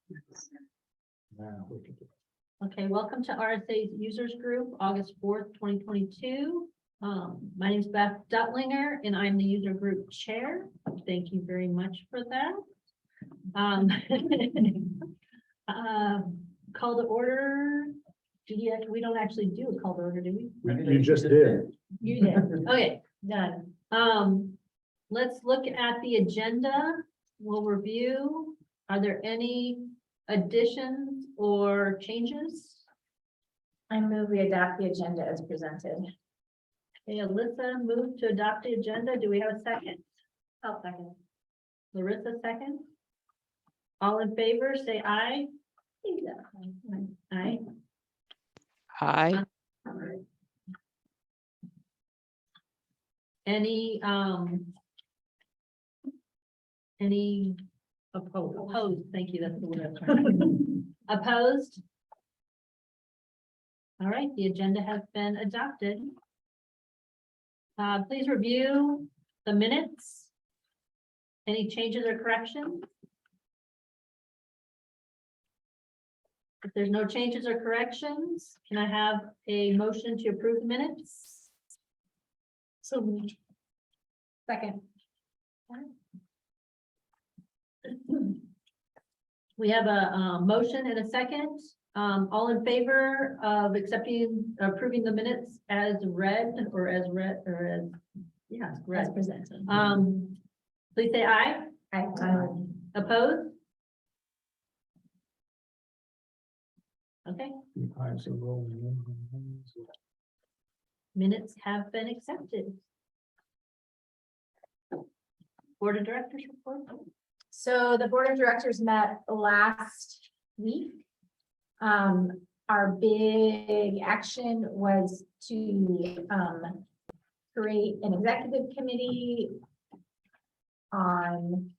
Now we can do Okay, welcome to RSA's Users Group, August 4th, 2022. My name is Beth Duttlinger, and I'm the User Group Chair. Thank you very much for that. Call to order. We don't actually do a call to order, do we? You just did. You did. Okay, done. Let's look at the agenda. We'll review. Are there any additions or changes? I move we adopt the agenda as presented. Okay, Alyssa moved to adopt the agenda. Do we have a second? I'll second. Larissa second. All in favor, say aye. Aye. Aye. Any opposed? Thank you. That's the word I was trying to. Opposed? All right, the agenda has been adopted. Please review the minutes. Any changes or corrections? If there's no changes or corrections, can I have a motion to approve the minutes? So moved. Second. We have a motion and a second. All in favor of approving the minutes as read as Presented. please say aye. Aye. Opposed? Okay, it. Eyes are rolling in. minutes have been accepted. Board of Directors report. So the board of directors met last week. Our big action was to create an executive committee on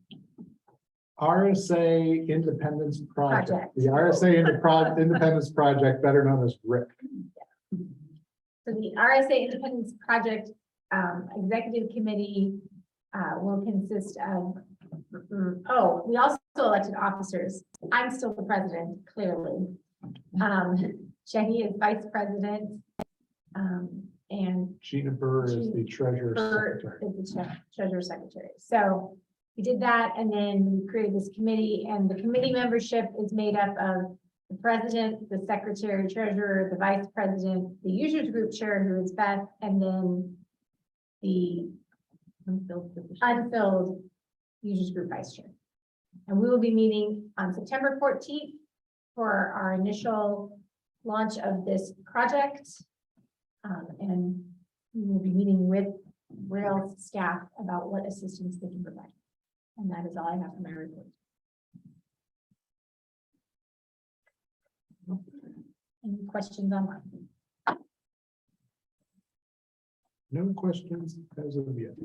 RSA Independence Project. Project. The RSA Independence Project, better known as RIP. so the RSA Independence Project Executive Committee will consist of, we also elected officers. I'm still the president, clearly. Jenny is vice president. And Gina Burr is the treasurer Burr secretary. is the treasurer secretary. So we did that, and then we created this committee, and the committee membership is made up of the president, the secretary, treasurer, the vice president, the users group chair, who is Beth, and then the unfilled users group vice chair. And we will be meeting on September 14th for our initial launch of this project. And we will be meeting with Rails staff about what assistance they can provide. And that is all I have for my report. Any questions online? No questions as of yet.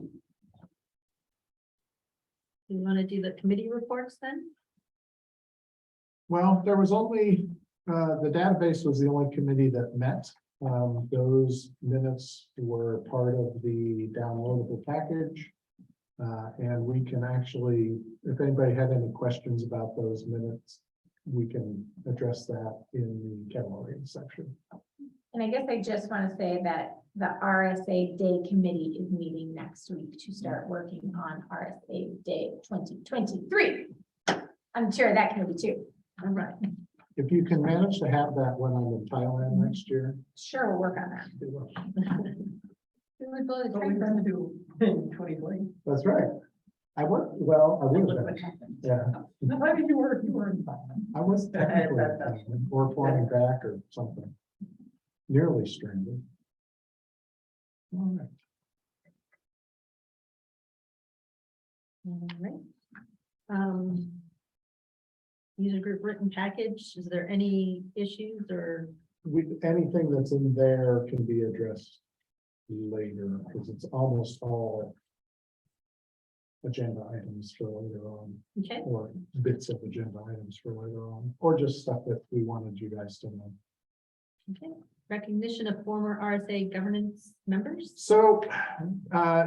Do you want to do the committee reports then? Well, there was only, the database was the only committee that met. Those minutes were part of the downloadable package. And we can actually, if anybody had any questions about those minutes, we can address that in the cataloging section. And I guess I just want to say that the RSA Day Committee is meeting next week to start working on RSA Day 2023. I'm sure that committee too. All right. If you can manage to have that when I'm in Thailand next year. Sure, we'll work on that. do well. What we're trying to do in 2020. That's right. I worked, well, I would have been, yeah. Why did you work? You were in Thailand. I was technically in Thailand, or flying back or something. Nearly stranded. All right. All right. User group written package, is there any issues or? Anything that's in there can be addressed later, because it's almost all agenda items for later on, Okay, or bits of agenda items for later on, or just stuff that we wanted you guys to know. okay, recognition of former RSA governance members. So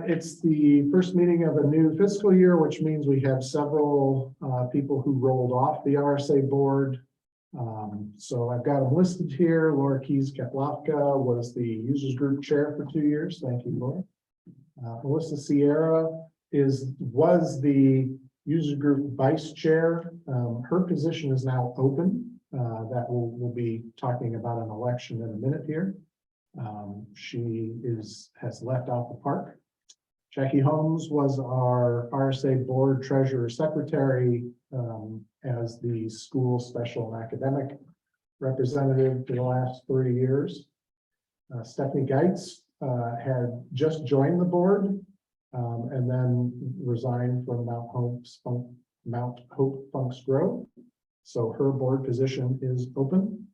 it's the first meeting of a new fiscal year, which means we have several people who rolled off the RSA board. So I've got them listed here. Laura Keys-Kaplavka was the users group chair for 2 years. Thank you, Laura. Melissa Sierra was the user group vice chair. Her position is now open. That we'll be talking about an election in a minute here. She has left out the park. Jackie Holmes was our RSA board treasurer secretary as the school special and academic representative for the last 3 years. Stephanie Geitz had just joined the board and then resigned from Mount Hope Funks Grove. So her board position is open.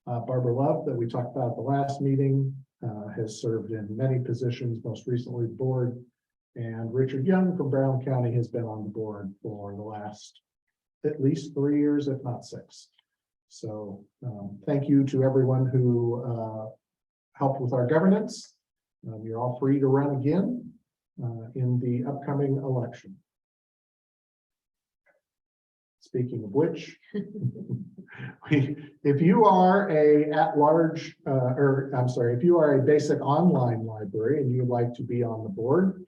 Barbara Love, that we talked about at the last meeting, has served in many positions, most recently board. And Richard Young from Brown County has been on the board for the last at least 3 years, if not 6. So thank you to everyone who helped with our governance. You're all free to run again in the upcoming election. Speaking of which, if you are if you are a basic online library and you would like to be on the board,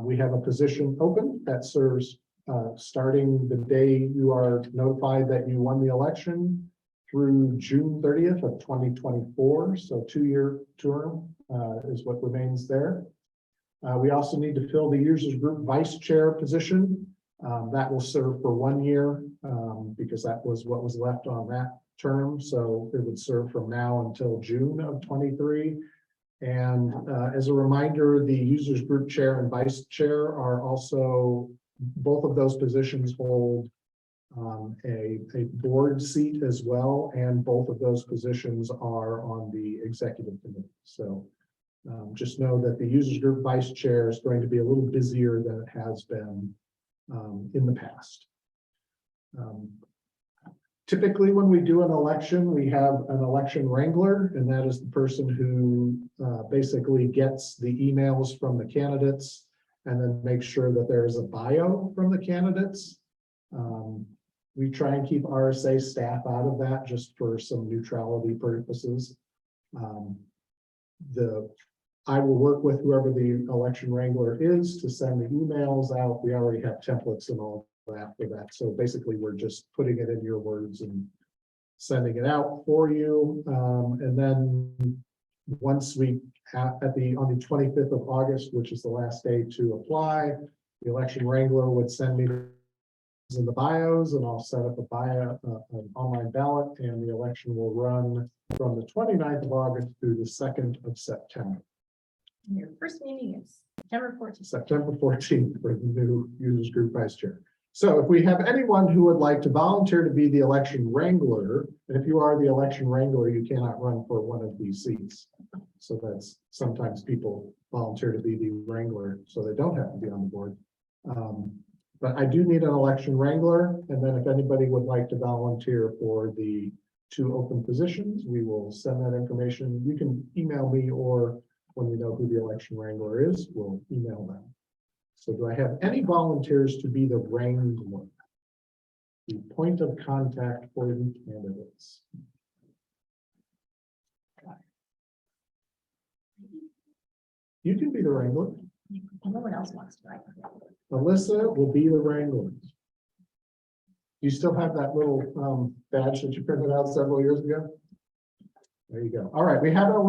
we have a position open that serves starting the day you are notified that you won the election through June 30th of 2024. So 2-year term is what remains there. We also need to fill the users group vice chair position. That will serve for 1 year because that was what was left on that term. So it would serve from now until June of 23. And as a reminder, the users group chair and vice chair are also, both of those positions hold a board seat as well. And both of those positions are on the executive committee. So just know that the users group vice chair is going to be a little busier than it has been in the past. Typically, when we do an election, we have an election wrangler, and that is the person who basically gets the emails from the candidates and then makes sure that there is a bio from the candidates. We try and keep RSA staff out of that just for some neutrality purposes. I will work with whoever the election wrangler is to send the emails out. We already have templates and all that for that. So basically, we're just putting it in your words and sending it out for you. And then once we on the 25th of August, which is the last day to apply, the election wrangler would send me in the bios, and I'll set up an online ballot, and the election will run from the 29th of August through the 2nd of September. Your first meeting is September 14th. September 14th for the new users group vice chair. So if we have anyone who would like to volunteer to be the election wrangler, and if you are the election wrangler, you cannot run for one of these seats. So that's sometimes people volunteer to be the wrangler, so they don't have to be on the board. But I do need an election wrangler, and then if anybody would like to volunteer for the 2 open positions, we will send that information. You can email me, or when we know who the election wrangler is, we'll email them. So do I have any volunteers to be the wrangler? The point of contact for the candidates. You can be the wrangler. No one else wants to, right? Alyssa will be the wrangler. You still have that little badge that you printed out several years ago? There you go. All right, we have a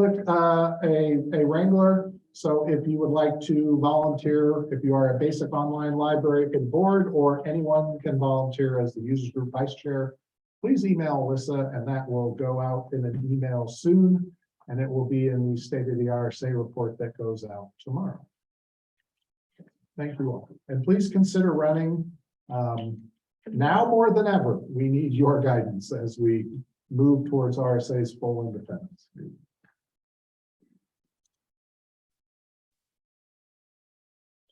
wrangler. So if you would like to volunteer, if you are a basic online library for the board, or anyone can volunteer as the users group vice chair, please email Alyssa, and that will go out in an email soon, and it will be in the State of the RSA report that goes out tomorrow. Thank you all. And please consider running. Now more than ever, we need your guidance as we move towards RSA's full independence.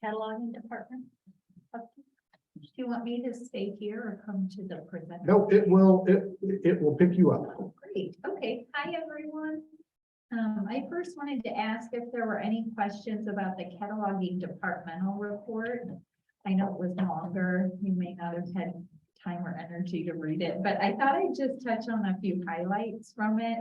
Cataloging department. Do you want me to stay here or come to the presenter? No, it will pick you up. Great, okay, hi everyone. I first wanted to ask if there were any questions about the cataloging departmental report. I know it was longer, you may not have had time or energy to read it, but I thought I'd just touch on a few highlights from it.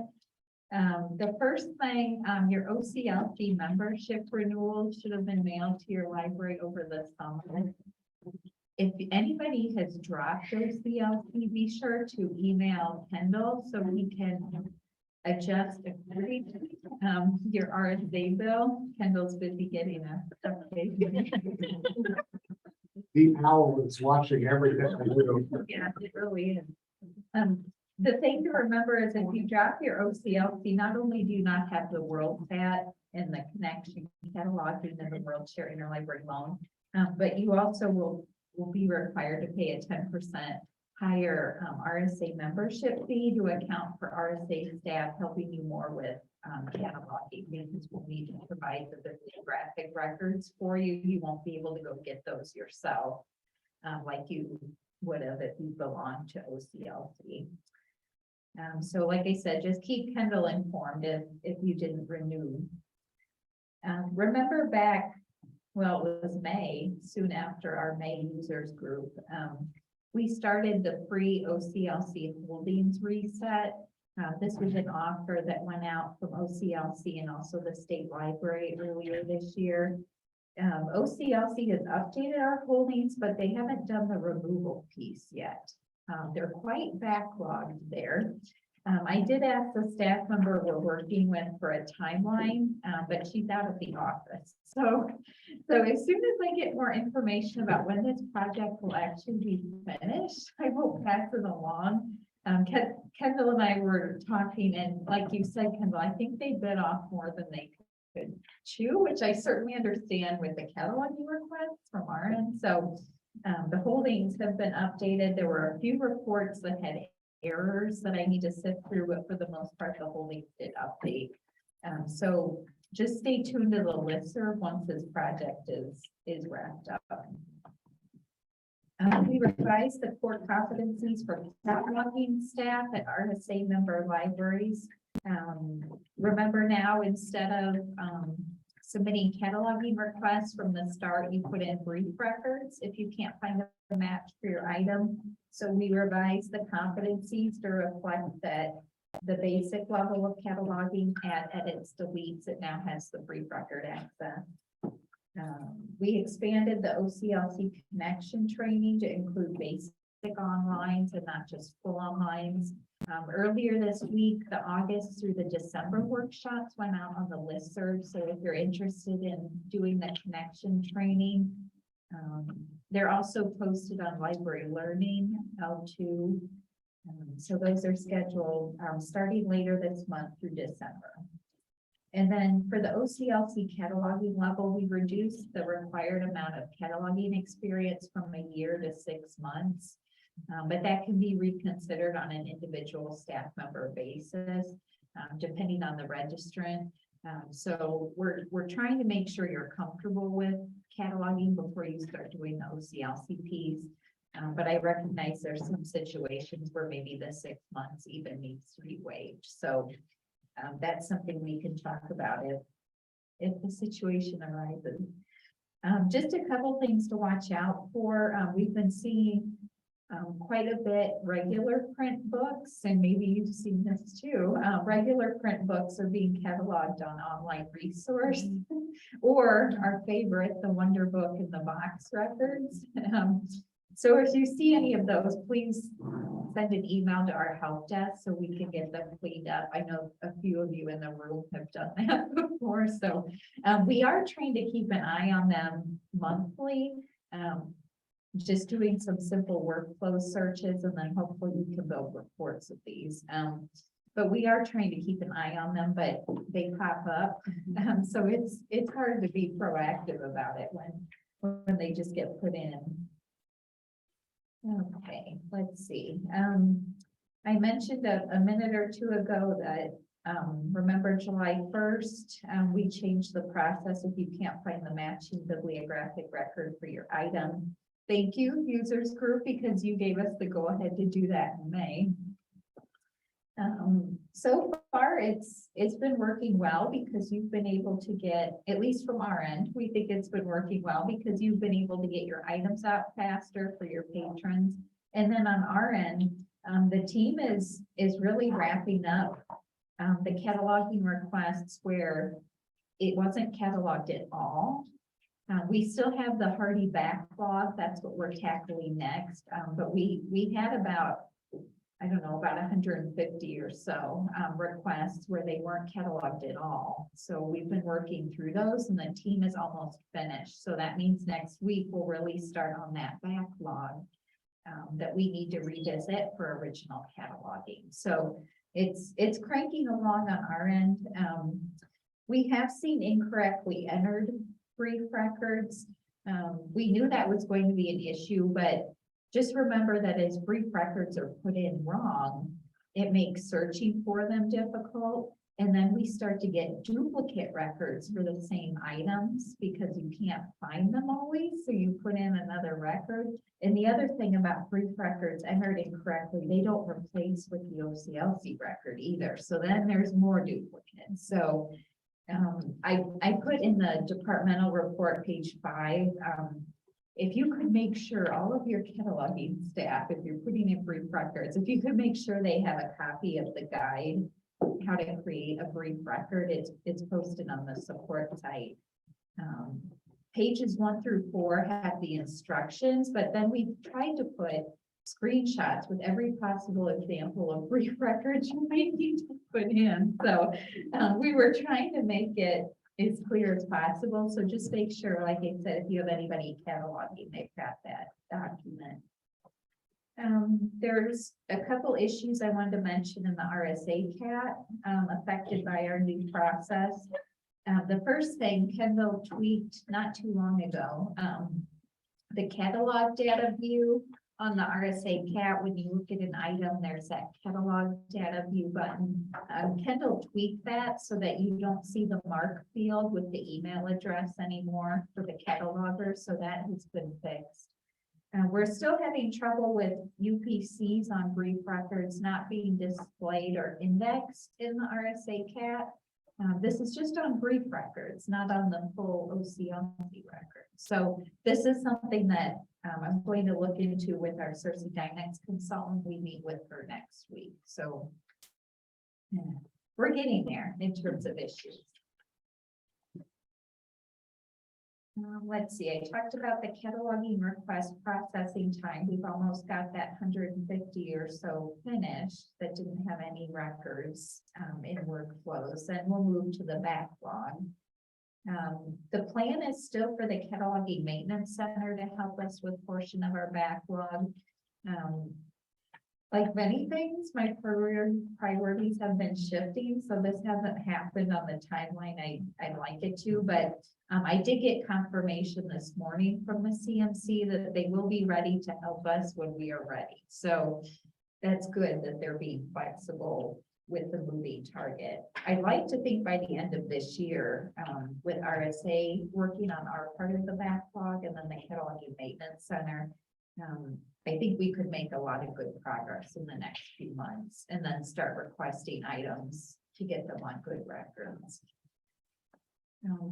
The first thing, your OCLC membership renewal should have been mailed to your library over the summer. If anybody has dropped OCLC, be sure to email Kendall so we can adjust your RSA bill. Kendall's busy getting a update. The owl is watching everything I do. Yeah, it really is. The thing to remember is if you drop your OCLC, not only do you not have the WorldSat and the connection cataloging and the World Share Interlibrary Loan, but you also will be required to pay a 10% higher RSA membership fee to account for RSA staff helping you more with cataloging, because we'll need to provide the bibliographic records for you. You won't be able to go get those yourself like you would have if you belonged to OCLC. So like I said, just keep Kendall informed if you didn't renew. Remember back, well, it was May, soon after our May users group, we started the free OCLC holdings reset. This was an offer that went out from OCLC and also the state library earlier this year. OCLC has updated our holdings, but they haven't done the removal piece yet. They're quite backlogged there. I did ask the staff member we're working with for a timeline, but she's out of the office. So as soon as I get more information about when this project will actually be finished, I will pass it along. Kendall and I were talking, and like you said, Kendall, I think they bit off more than they could chew, which I certainly understand with the cataloging requests from our end. So the holdings have been updated. There were a few reports that had errors that I need to sift through, but for the most part, the holdings did update. So just stay tuned to the listserv once this project is wrapped up. We revised the core competencies for cataloging staff at RSA member libraries. Remember now, instead of submitting cataloging requests from the start, you put in brief records if you can't find a match for your item. So we revised the competencies to reflect that the basic level of cataloging, add, edits, deletes, it now has the brief record access. We expanded the OCLC connection training to include basic onlines and not just full onlines. Earlier this week, the August through the December workshops went out on the listserv. So if you're interested in doing the connection training, they're also posted on Library Learning L2. So those are scheduled starting later this month through December. And then for the OCLC cataloging level, we reduced the required amount of cataloging experience from a year to 6 months. But that can be reconsidered on an individual staff member basis, depending on the registrant. So we're trying to make sure you're comfortable with cataloging before you start doing the OCLC piece. But I recognize there's some situations where maybe the 6 months even needs to be waived. So that's something we can talk about if the situation arises. Just a couple things to watch out for. We've been seeing quite a bit regular print books, and maybe you've seen this too. Regular print books are being cataloged on online resource, or our favorite, the Wonder Book in the Box records. So if you see any of those, please send an email to our help desk so we can get them cleaned up. I know a few of you in the room have done that before. So we are trying to keep an eye on them monthly. Just doing some simple workflow searches, and then hopefully we can build reports of these. But we are trying to keep an eye on them, but they pop up. So it's hard to be proactive about it when they just get put in. Okay, let's see. I mentioned a minute or two ago that remember July 1st, we changed the process if you can't find the matching bibliographic record for your item. Thank you, users group, because you gave us the go ahead to do that in May. So far, it's been working well because you've been able to get, at least from our end, we think it's been working well because you've been able to get your items out faster for your patrons. And then on our end, the team is really wrapping up the cataloging requests where it wasn't cataloged at all. We still have the hardy backlog. That's what we're tackling next. But we had about, I don't know, about 150 or so requests where they weren't cataloged at all. So we've been working through those and the team is almost finished. So that means next week we'll really start on that backlog that we need to revisit for original cataloging. So it's cranking along on our end. We have seen incorrectly entered brief records. We knew that was going to be an issue, but just remember that as brief records are put in wrong, it makes searching for them difficult. And then we start to get duplicate records for the same items because you can't find them always. So you put in another record. And the other thing about brief records entered incorrectly, they don't replace with the Oclc record either. So then there's more duplicates. So I put in the departmental report, page 5, if you could make sure all of your cataloging staff, if you're putting in brief records, if you could make sure they have a copy of the guide, how to create a brief record, it's posted on the support site. Pages 1 through 4 have the instructions, but then we tried to put screenshots with every possible example of brief records you might need to put in. So we were trying to make it as clear as possible. So just make sure, like I said, if you have anybody cataloging, they've got that document. There's a couple issues I wanted to mention in the RSA cat affected by our new process. The first thing, Kendall tweaked not too long ago, the catalog data view on the RSA cat. When you look at an item, there's that catalog data view button. Kendall tweaked that so that you don't see the mark field with the email address anymore for the cataloger. So that has been fixed. We're still having trouble with UPCs on brief records not being displayed or indexed in the RSA cat. This is just on brief records, not on the full Oclc record. So this is something that I'm going to look into with our Cersei Dynex consultant. We meet with her next week. So yeah, we're getting there in terms of issues. Let's see, I talked about the cataloging request processing time. We've almost got that 150 or so finished that didn't have any records in workflows, and we'll move to the backlog. The plan is still for the cataloging maintenance center to help us with portion of our backlog. Like many things, my priorities have been shifting, so this hasn't happened on the timeline I'd like it to, but I did get confirmation this morning from the CMC that they will be ready to help us when we are ready. So that's good that they're being flexible with the moving target. I'd like to think by the end of this year, with RSA working on our part of the backlog and then the cataloging maintenance center, I think we could make a lot of good progress in the next few months and then start requesting items to get them on good records.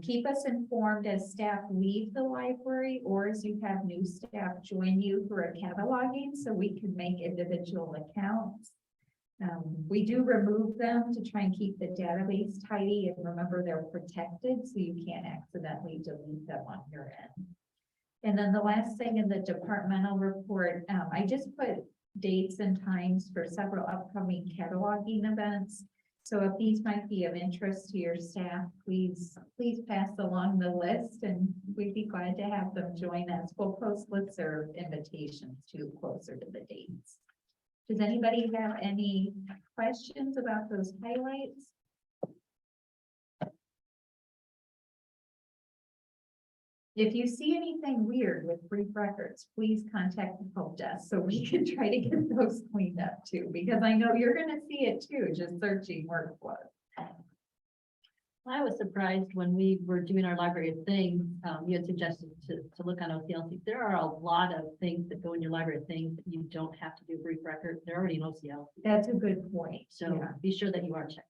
Keep us informed as staff leave the library or as you have new staff join you for a cataloging so we can make individual accounts. We do remove them to try and keep the database tidy, and remember they're protected so you can't accidentally delete them on your end. And then the last thing in the departmental report, I just put dates and times for several upcoming cataloging events. So if these might be of interest to your staff, please pass along the list and we'd be glad to have them join us. We'll post listserv invitations to closer to the dates. Does anybody have any questions about those highlights? If you see anything weird with brief records, please contact the help desk so we can try to get those cleaned up too, because I know you're going to see it too, just searching workflow. I was surprised when we were doing our library of things, you had suggested to look on OCLC. There are a lot of things that go in your library of things that you don't have to do brief record. They're already in OCLC. That's a good point. So Yeah. be sure that you are checking.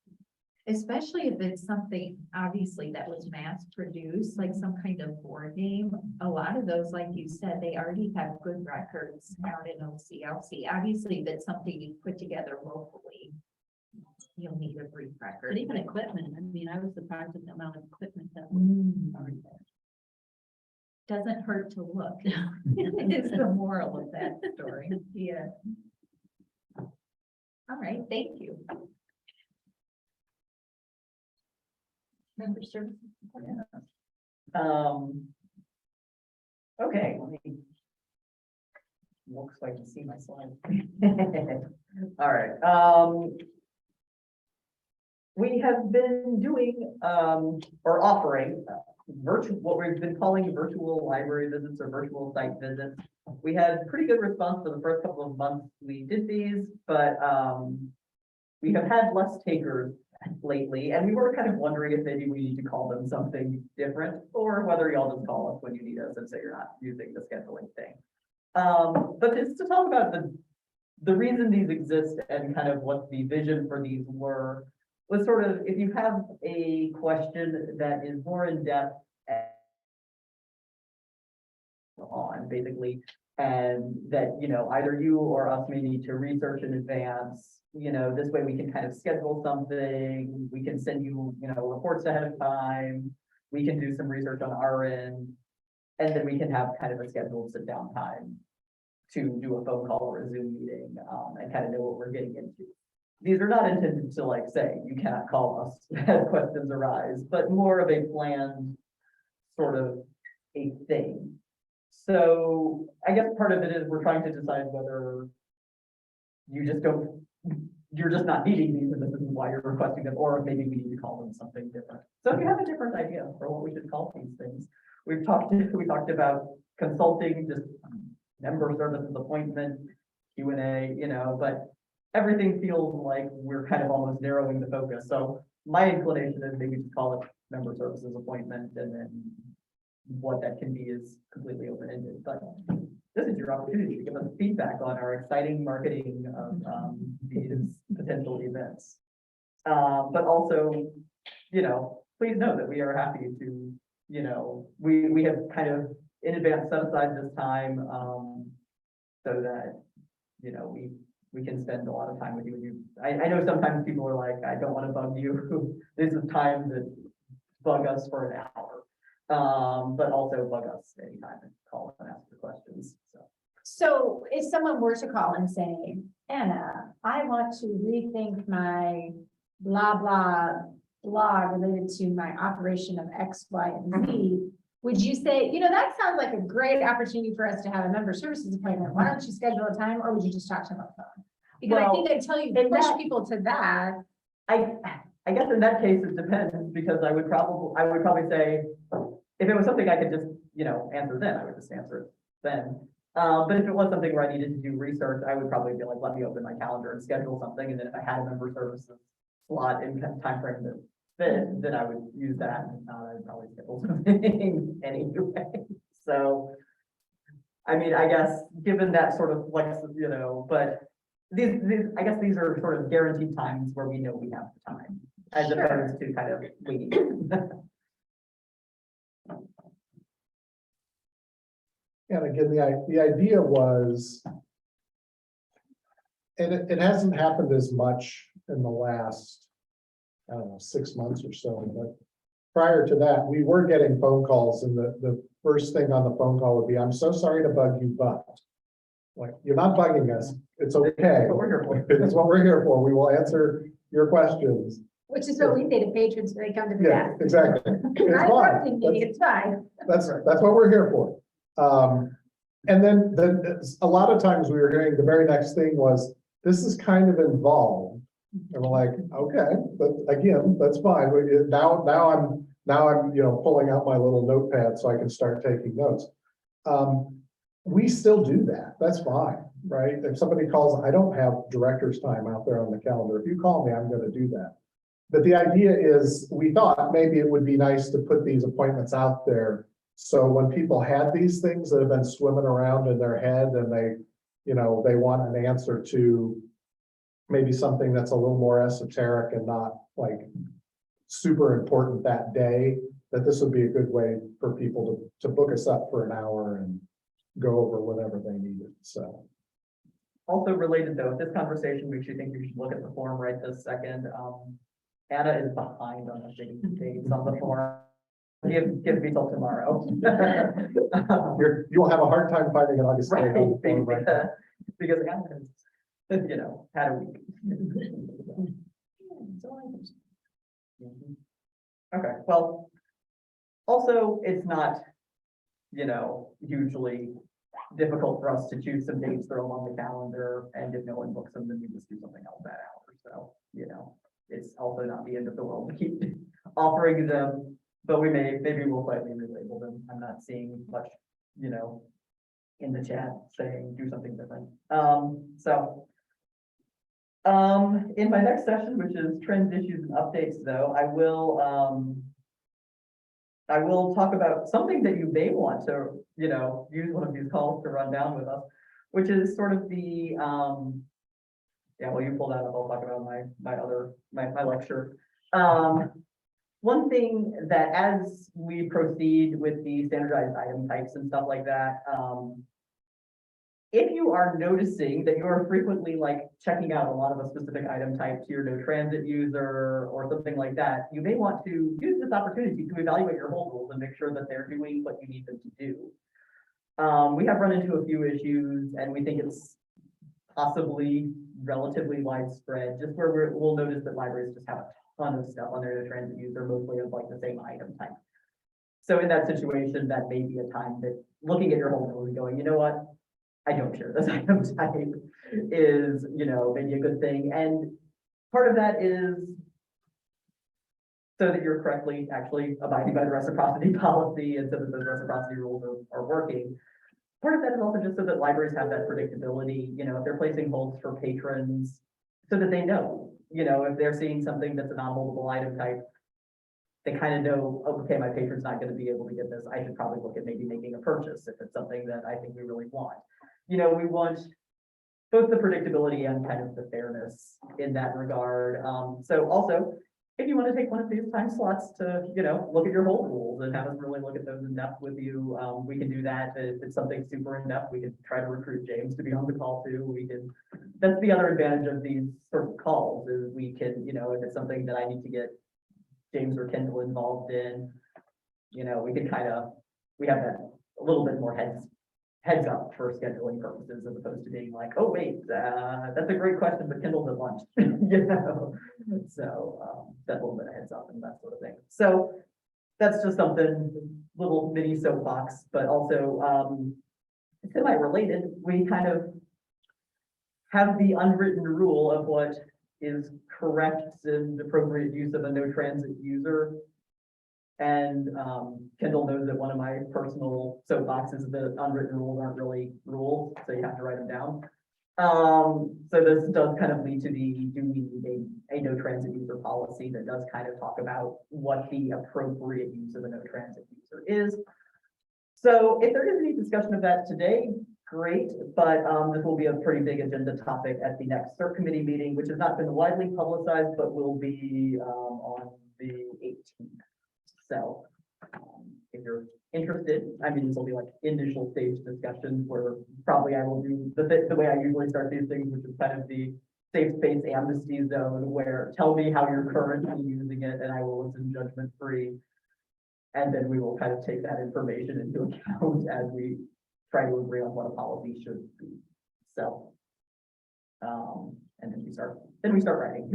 Especially if it's something, obviously, that was mass produced, like some kind of board game. A lot of those, like you said, they already have good records out in OCLC. Obviously, if it's something you put together locally, you'll need a brief record. But even equipment, I mean, I was surprised at the amount of equipment that was Mm, already there. doesn't hurt to look. It's the moral of that story. Yeah. All right, thank you. Member services. Okay, let me. Looks like I can see my slide. All right, we have been doing, or offering what we've been calling virtual library visits or virtual site visits. We had pretty good response for the first couple of months we did these, but, we have had less takers lately, and we were kind of wondering if maybe we need to call them something different, or whether y'all just call us when you need us and say you're not using the scheduling thing. But just to talk about the reason these exist and kind of what the vision for these were, was sort of, if you have a question that is more in depth on basically, and that, you know, either you or us may need to research in advance, you know, this way we can kind of schedule something, we can send you, you know, reports ahead of time, we can do some research on our end, and then we can have kind of a scheduled sit down time to do a phone call or a Zoom meeting, and kind of know what we're getting into. These are not intended to like say, you cannot call us as questions arise, but more of a planned sort of a thing. So I guess part of it is we're trying to decide whether you're just not needing these and this is why you're requesting them, or if maybe we need to call them something different. So if you have a different idea for what we should call these things, we talked about consulting, just member services appointment, Q&A, you know, but everything feels like we're kind of almost narrowing the focus. So my inclination is maybe to call it member services appointment, and then what that can be is completely open-ended. But this is your opportunity to give us feedback on our exciting marketing of these potential events. But also, you know, please know that we are happy to, you know, we have kind of in advance set aside this time so that, you know, we can spend a lot of time with you. I know sometimes people are like, I don't want to bug you. This is time to bug us for an hour. But also bug us anytime and call and ask for questions. So if someone were to call and say, Anna, I want to rethink my blah, blah, blah related to my operation of X, Y, and Z, would you say, you know, that sounds like a great opportunity for us to have a member services appointment. Why don't you schedule a time, or would you just talk to them on the phone? Because I think until you push people to that. I guess in that case, it depends, because I would probably say, if it was something I could just, you know, answer then, I would just answer it then. But if it was something where I needed to do research, I would probably be like, let me open my calendar and schedule something. And then if I had a member services slot in timeframe that fit, then I would use that. And if not, I'd probably schedule something anyway. So, I mean, I guess given that sort of flex, you know, but these I guess these are sort of guaranteed times where we know we have the time, as opposed to kind of waiting. And again, the idea was, and it hasn't happened as much in the last, I don't know, 6 months or so, but prior to that, we were getting phone calls, and the first thing on the phone call would be, I'm so sorry to bug you, but like, you're not bugging us. It's okay. That's what we're here for. It's what we're here for. We will answer your questions. Which is what we say to patrons when they come to the Yeah, desk. exactly. It's I'm fine. trusting you, it's fine. That's what we're here for. And then a lot of times we were hearing the very next thing was, this is kind of involved. And we're like, okay, but again, that's fine. Now I'm, you know, pulling out my little notepad so I can start taking notes. We still do that. That's fine, right? If somebody calls, I don't have director's time out there on the calendar. If you call me, I'm going to do that. But the idea is, we thought maybe it would be nice to put these appointments out there. So when people had these things that have been swimming around in their head and they, they want an answer to maybe something that's a little more esoteric and not like super important that day, that this would be a good way for people to book us up for an hour and go over whatever they needed, so. Also related though, this conversation makes you think you should look at the form right this second. Anna is behind on the dates on the form. Give me till tomorrow. You'll have a hard time finding an August date on the form, right? Because Anna has, had a week. Okay, well, also, it's not, hugely difficult for us to choose some dates that are on the calendar, and if no one books them, then we just do something else that hour. So, it's also not the end of the world to keep offering them, but maybe we'll slightly relabel them. I'm not seeing much, in the chat saying do something different. In my next session, which is trends, issues, and updates, though, I will talk about something that you may want to, use one of these calls to run down with us, which is sort of the, well, you pull that up, I'll talk about my lecture. One thing that as we proceed with the standardized item types and stuff like that, if you are noticing that you're frequently checking out a lot of a specific item type to your no transit user or something like that, you may want to use this opportunity to evaluate your hold rules and make sure that they're doing what you need them to do. We have run into a few issues, and we think it's possibly relatively widespread, just where we'll notice that libraries just have a ton of stuff on their no transit user, mostly of the same item type. So in that situation, that may be a time that looking at your hold rules and going, you know what? I don't share this item type is, maybe a good thing. And part of that is so that you're correctly actually abiding by the reciprocity policy and so that those reciprocity rules are working. Part of that is also just so that libraries have that predictability, if they're placing holds for patrons so that they know, if they're seeing something that's a non-holdable item type, they kind of know, okay, my patron's not going to be able to get this. I should probably look at maybe making a purchase if it's something that I think we really want. We want both the predictability and kind of the fairness in that regard. So also, if you want to take one of these time slots to, look at your hold rules and have us really look at those in depth with you, we can do that. If it's something super in depth, we can try to recruit James to be on the call too. That's the other advantage of these sort of calls is we can, if it's something that I need to get James or Kendall involved in, we can we have that a little bit more heads up for scheduling purposes as opposed to being like, oh wait, that's a great question, but Kendall's at lunch, So that's a little bit of heads up and that sort of thing. So that's just something, little mini soapbox, but also semi-related. We kind of have the unwritten rule of what is correct and appropriate use of a no transit user. And Kendall knows that one of my personal soapboxes is that unwritten rules aren't really rules, so you have to write them down. So this does kind of lead to do we need a no transit user policy that does kind of talk about what the appropriate use of a no transit user is. So if there is any discussion of that today, great, but this will be a pretty big agenda topic at the next CERT committee meeting, which has not been widely publicized, but will be on the 18th. So if you're interested, this will be initial stage discussions where probably I will do the way I usually start these things, which is kind of the safe space amnesty zone where tell me how you're currently using it and I will listen judgment free. And then we will kind of take that information into account as we try to agree on what a policy should be. So, and then we start writing,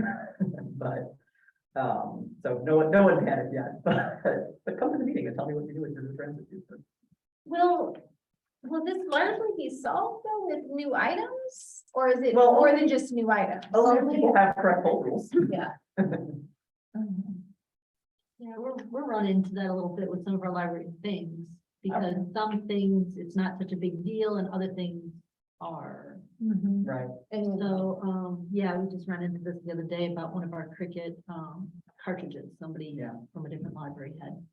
but so no one panicked yet, but come to the meeting and tell me what you do with your transit user. Will this largely be solved though with new items? Or is it Well, more than just new items? A lot of people have correct hold rules. Yeah. Yeah, we're running into that a little bit with some of our library things, because some things, it's not such a big deal, and other things are. Right. And so, yeah, we just ran into this the other day about one of our Cricut, cartridges. Somebody Yeah. from a different library had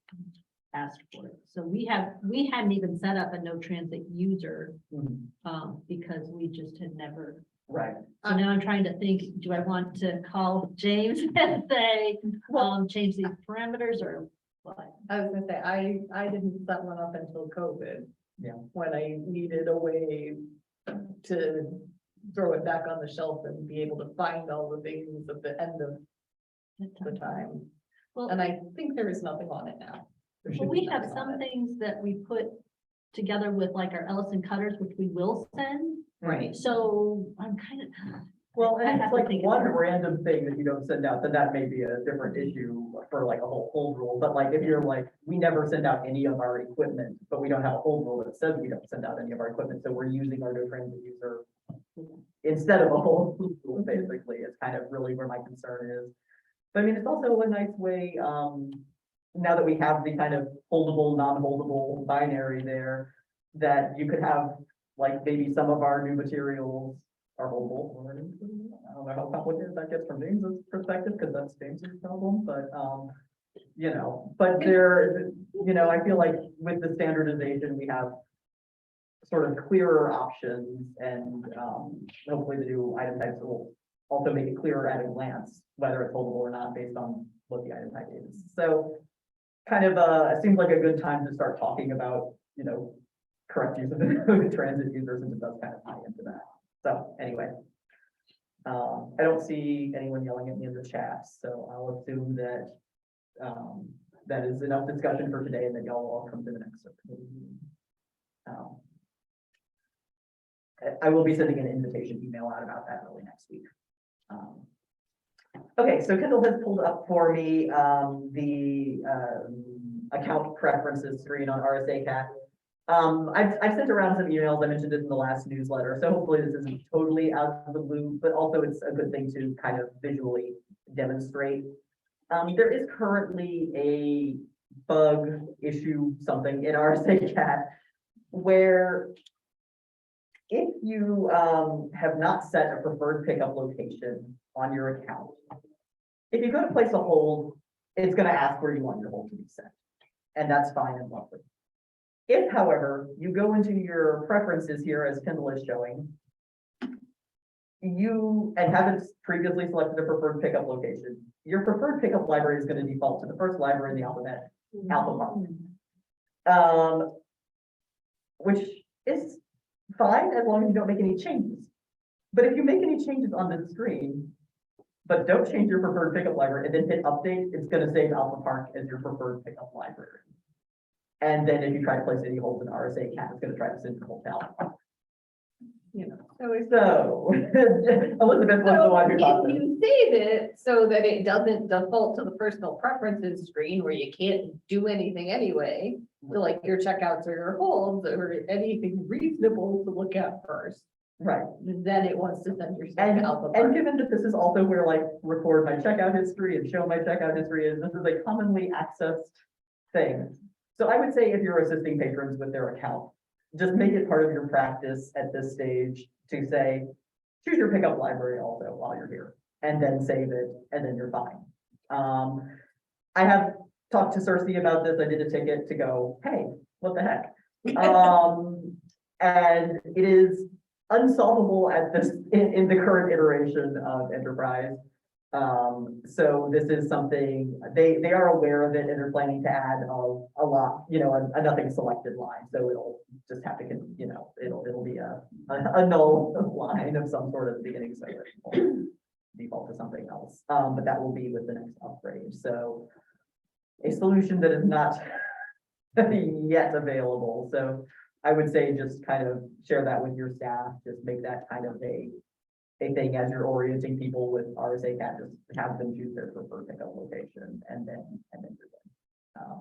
asked for it. So we hadn't even set up a no transit user, Mhm. because we just had never. Right. So now I'm trying to think, do I want to call James and say, change these parameters or what? I was gonna say, I didn't set one up until COVID. Yeah. When I needed a way to throw it back on the shelf and be able to find all the things at the end of the time. Well, And I think there is nothing on it now. There well, should we be have nothing some on it. things that we put together with like our Ellison cutters, which we will send. Right. So I'm kind of. Well, I and have it's to like think it one through. random thing that you don't send out, then that may be a different issue for like a whole hold rule. But like, if you're like, we never send out any of our equipment, but we don't have a hold rule that says we don't send out any of our equipment, so we're using our no transit user instead of a hold rule, basically, is kind of really where my concern is. But I mean, it's also a nice way, now that we have the kind of holdable, non-holdable binary there, that you could have, like, maybe some of our new materials are holdable. I don't know how complicated that gets from James's perspective, because that's James's problem, but, you know, but there, you know, I feel like with the standardization, we have sort of clearer options, and, hopefully the new item types will also make it clearer at a glance, whether it's holdable or not, based on what the item type is. So kind of, it seems like a good time to start talking about, you know, correct use of the transit users, and it does kind of tie into that. So anyway, I don't see anyone yelling at me in the chat, so I'll assume that, that is enough discussion for today, and that y'all will all come to the next subcommittee meeting. I will be sending an invitation email out about that early next week. Okay, so Kendall has pulled up for me the account preferences screen on RSA CAT. I've sent around some emails. I mentioned it in the last newsletter, so hopefully this isn't totally out of the blue, but also it's a good thing to kind of visually demonstrate. There is currently a bug issue, something in RSA CAT, where if you have not set a preferred pickup location on your account, if you go to place a hold, it's going to ask where you want your hold to be set, and that's fine and lovely. If, however, you go into your preferences here, as Kendall is showing, you and haven't previously selected a preferred pickup location, your preferred pickup library is going to default to the first library in the alphabet, Alpha Park, which is fine as long as you don't make any changes. But if you make any changes on the screen, but don't change your preferred pickup library and then hit update, it's going to save Alpha Park as your preferred pickup library. And then if you try to place any holds in RSA CAT, it's going to try to send your hold to Alpha Park. You know, so Elizabeth was the one who thought If this. you save it so that it doesn't default to the personal preferences screen where you can't do anything anyway, so like your checkouts or your holds or anything reasonable to look at first, Right. then it wants to send your stuff And, to Alpha and Park. given that this is also where like record my checkout history and show my checkout history is, this is a commonly accessed thing. So I would say if you're assisting patrons with their account, just make it part of your practice at this stage to say, choose your pickup library also while you're here, and then save it, and then you're fine. I have talked to Cersei about this. I did a ticket to go, hey, what the heck? And it is unsolvable at this, in the current iteration of Enterprise. So this is something, they are aware of it, and they're planning to add a lot, you know, a nothing selected line. So it'll just have to, you know, it'll be a null line of some sort at the beginning, so it will default to something else. But that will be with the next upgrade. So a solution that is not yet available. So I would say just kind of share that with your staff, just make that kind of a thing as you're orienting people with RSA CAT, just have them choose their preferred pickup location, and then you're good.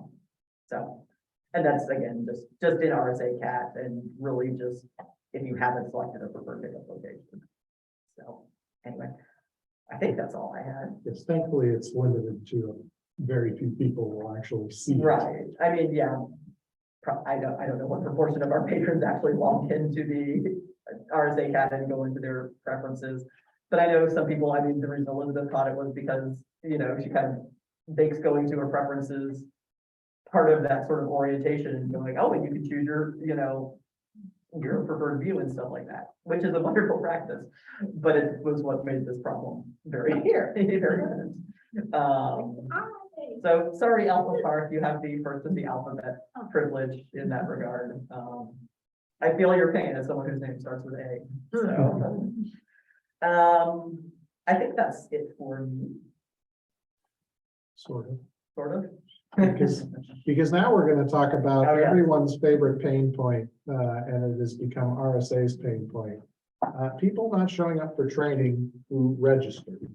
So, and that's again, just in RSA CAT, and really just if you haven't selected a preferred pickup location. So anyway, I think that's all I had. Yes, thankfully, it's limited to very few people will actually see it. Right, I mean, yeah, I don't know what proportion of our patrons actually log into the RSA cat and go into their preferences. But I know some people, I mean, the reason Elizabeth caught it was because, she kind of makes going to her preferences part of that sort of orientation and going, oh, and you can choose your preferred view and stuff like that, which is a wonderful practice. But it was what made this problem very evident. So sorry, Alpha Park, you have the first of the alphabet privilege in that regard. I feel your pain as someone whose name starts with A. So, I think that's it for me, Sort of. sort of. Because now we're gonna talk about Oh, yeah. everyone's favorite pain point, and it has become RSA's pain point. People not showing up for training who registered.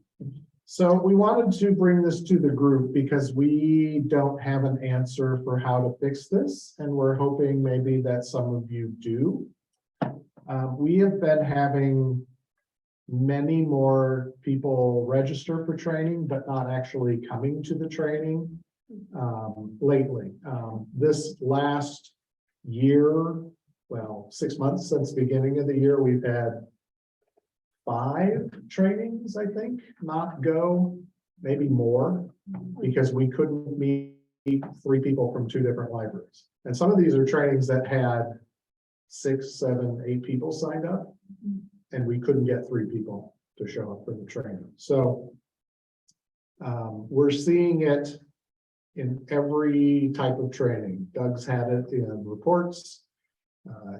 So we wanted to bring this to the group because we don't have an answer for how to fix this, and we're hoping maybe that some of you do. We have been having many more people register for training, but not actually coming to the training lately. This last year, well, 6 months since the beginning of the year, we've had 5 trainings, I think, not go, maybe more, because we couldn't meet 3 people from 2 different libraries. And some of these are trainings that had 6, 7, 8 people signed up, and we couldn't get 3 people to show up for the training. So we're seeing it in every type of training. Doug's had it in reports.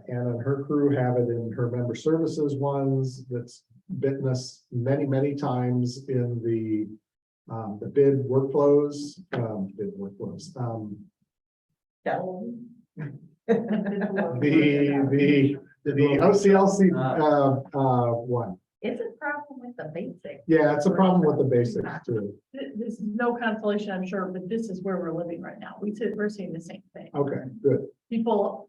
Anna and her crew have it in her member services ones. That's bitten us many, many times in the bid workflows. Yeah. The OCLC one. It's a problem with the basic. Yeah, it's a problem with the basics too. This is no consolation, I'm sure, but this is where we're living right now. We're seeing the same thing. Okay, good. People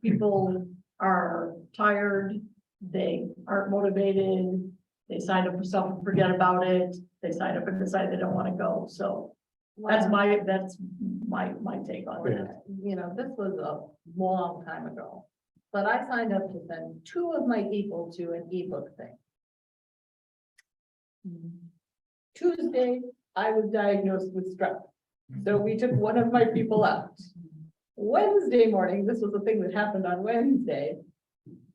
are tired, they aren't motivated, they sign up for something, forget about it, they sign up and decide they don't want to go, so that's my take on it. This was a long time ago, but I signed up to send 2 of my people to an ebook thing. Tuesday, I was diagnosed with strep. So we took one of my people out. Wednesday morning, this was the thing that happened on Wednesday.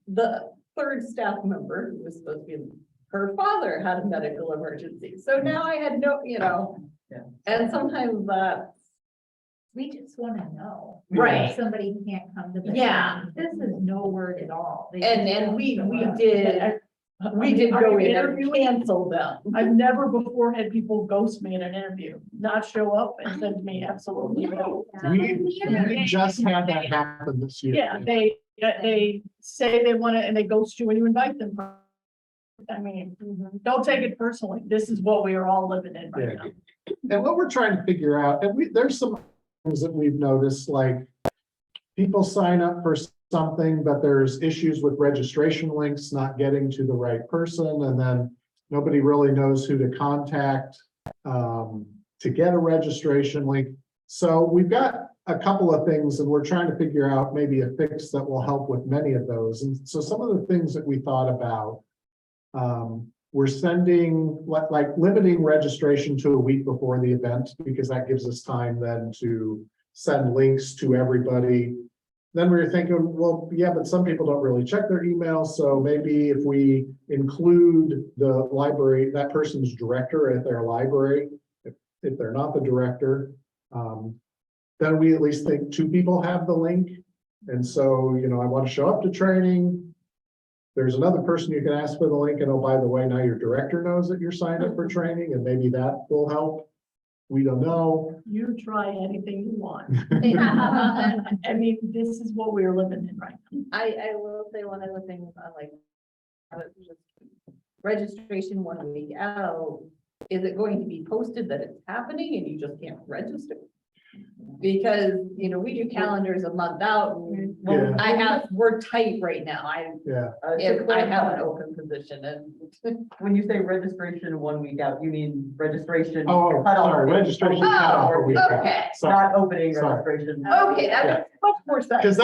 The 3rd staff member, who was supposed to be her father, had a medical emergency. So now I had no, Yeah. and sometimes that, We just want to know. Right. If somebody can't come to the. Yeah. This is no word at all. They and just we don't show up. did Are go you in and interviewing? cancel them. I've never before had people ghost me in an interview, not show up and send me absolutely no. We just had that happen this year. Yeah, they say they want to, and they ghost you when you invite them. I mean, don't take it personally. This is what we are all living in right now. And what we're trying to figure out, and there's some things that we've noticed, like people sign up for something, but there's issues with registration links not getting to the right person, and then nobody really knows who to contact to get a registration link. So we've got a couple of things, and we're trying to figure out maybe a fix that will help with many of those. And so some of the things that we thought about, we're sending, like limiting registration to a week before the event, because that gives us time then to send links to everybody. Then we were thinking, well, yeah, but some people don't really check their email. So maybe if we include the library, that person's director at their library, if they're not the director, then we at least think 2 people have the link. And so, I want to show up to training. There's another person you can ask for the link, and oh, by the way, now your director knows that you're signed up for training, and maybe that will help. We don't know. You try anything you want. I mean, this is what we're living in right now. I will say one of the things I like, just registration 1 week out, is it going to be posted that it's happening and you just can't register? Because, we do calendars a month out, and Yeah. we're tight right now. Yeah. If I have an open position, and When you say registration 1 week out, you mean registration? Oh, cutoff sorry, date. registration. Oh, cutoff a week out. okay. Sorry. Not opening Sorry. registration. okay, that Yeah. makes much more sense. Because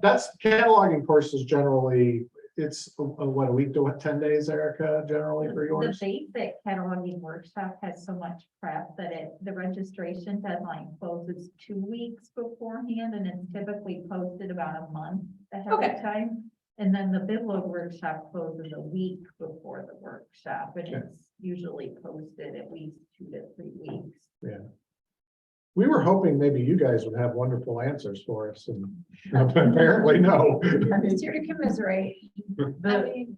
that's cataloging courses generally, it's what, a week to what, 10 days, Erica, generally for The yours? basic cataloging workshop has so much prep that the registration deadline closes 2 weeks beforehand, and it's typically posted about a month ahead Okay. of time. And then the Backlog workshop closes a week before the workshop, and Okay. it's usually posted at least 2 to 3 weeks. Yeah. We were hoping maybe you guys would have wonderful answers for us, and apparently no. I'm just here to commiserate. I The, mean,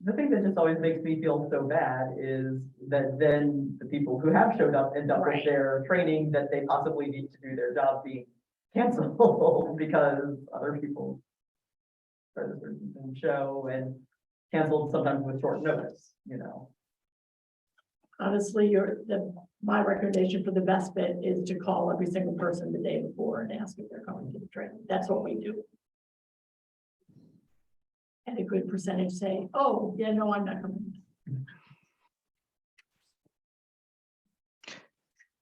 the thing that just always makes me feel so bad is that then the people who have showed up end up with Right. their training that they possibly need to do their job being canceled because other people started their show and canceled sometimes with short notice, you know. Honestly, my recommendation for the best bet is to call every single person the day before and ask if they're coming to the training. That's what we do. And a good percentage say, oh, yeah, no, I'm not coming.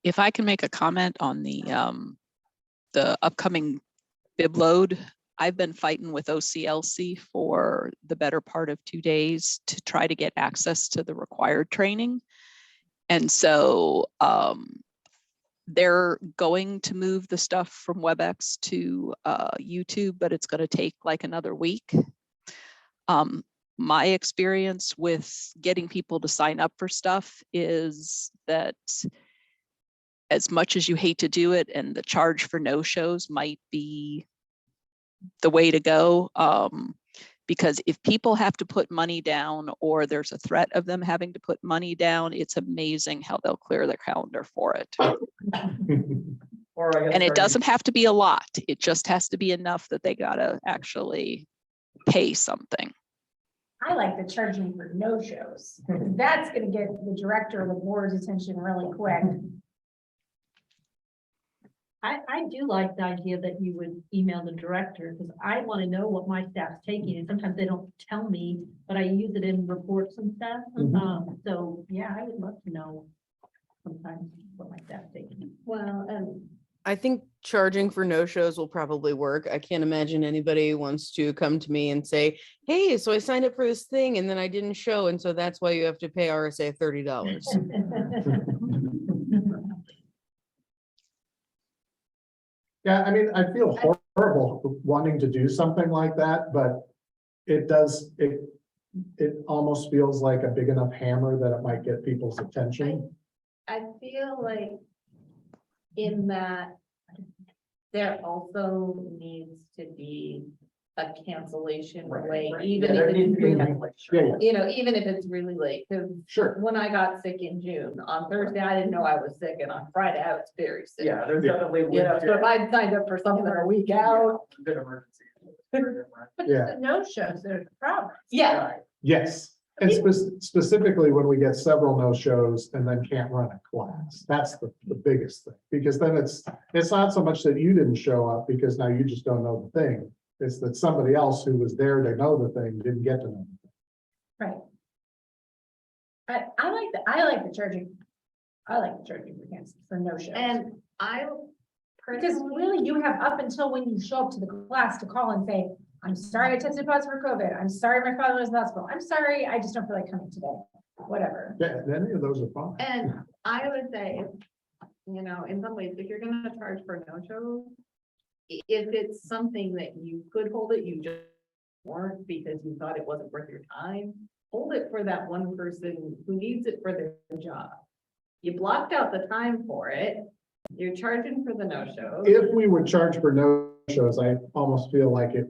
If I can make a comment on the upcoming bib load, I've been fighting with OCLC for the better part of 2 days to try to get access to the required training. And so they're going to move the stuff from WebEx to YouTube, but it's going to take like another week. My experience with getting people to sign up for stuff is that as much as you hate to do it, and the charge for no-shows might be the way to go, because if people have to put money down or there's a threat of them having to put money down, it's amazing how they'll clear their calendar for it. Or I guess. And it starting- doesn't have to be a lot. It just has to be enough that they gotta actually pay something. I like the charging for no-shows. That's gonna get the director of the board's attention really quick. I do like the idea that you would email the director, because I want to know what my staff's taking, and sometimes they don't tell me, but I use it in reports and stuff. Mhm. So, yeah, I would love to know sometimes what my staff's taking. Well, and I think charging for no-shows will probably work. I can't imagine anybody wants to come to me and say, hey, so I signed up for this thing and then I didn't show, and so that's why you have to pay RSA $30. Yeah, I mean, I feel horrible wanting to do something like that, but it almost feels like a big enough hammer that it might get people's attention. I feel like in that there also needs to be a cancellation way, even Yeah, there if needs it's to be a really, cancellation. Yeah, you know, even if it's really late, because Sure. when I got sick in June, on Thursday, I didn't know I was sick, and on Friday, I was very sick. Yeah, there's Yeah. definitely. You know, so if I'd signed up for something a week out, Good emergency. But Yeah. the no-shows, there's a problem. yeah, Yes, and specifically when we get several no-shows and then can't run a class, that's the biggest thing. Because then it's not so much that you didn't show up because now you just don't know the thing. It's that somebody else who was there to know the thing didn't get to know. Right. I like the charging. I like the charging for cancel, for no-shows. and I Because really, you have up until when you show up to the class to call and say, I'm sorry I tested positive for COVID. I'm sorry my father was in the hospital. I'm sorry, I just don't feel like coming today. Whatever. Yeah, any of those are fine. And I would say, you know, in some ways, if you're gonna charge for no-show, if it's something that you could hold it, you just weren't because you thought it wasn't worth your time, hold it for that one person who needs it for their job. You blocked out the time for it, you're charging for the no-show. If we would charge for no-shows, I almost feel like it,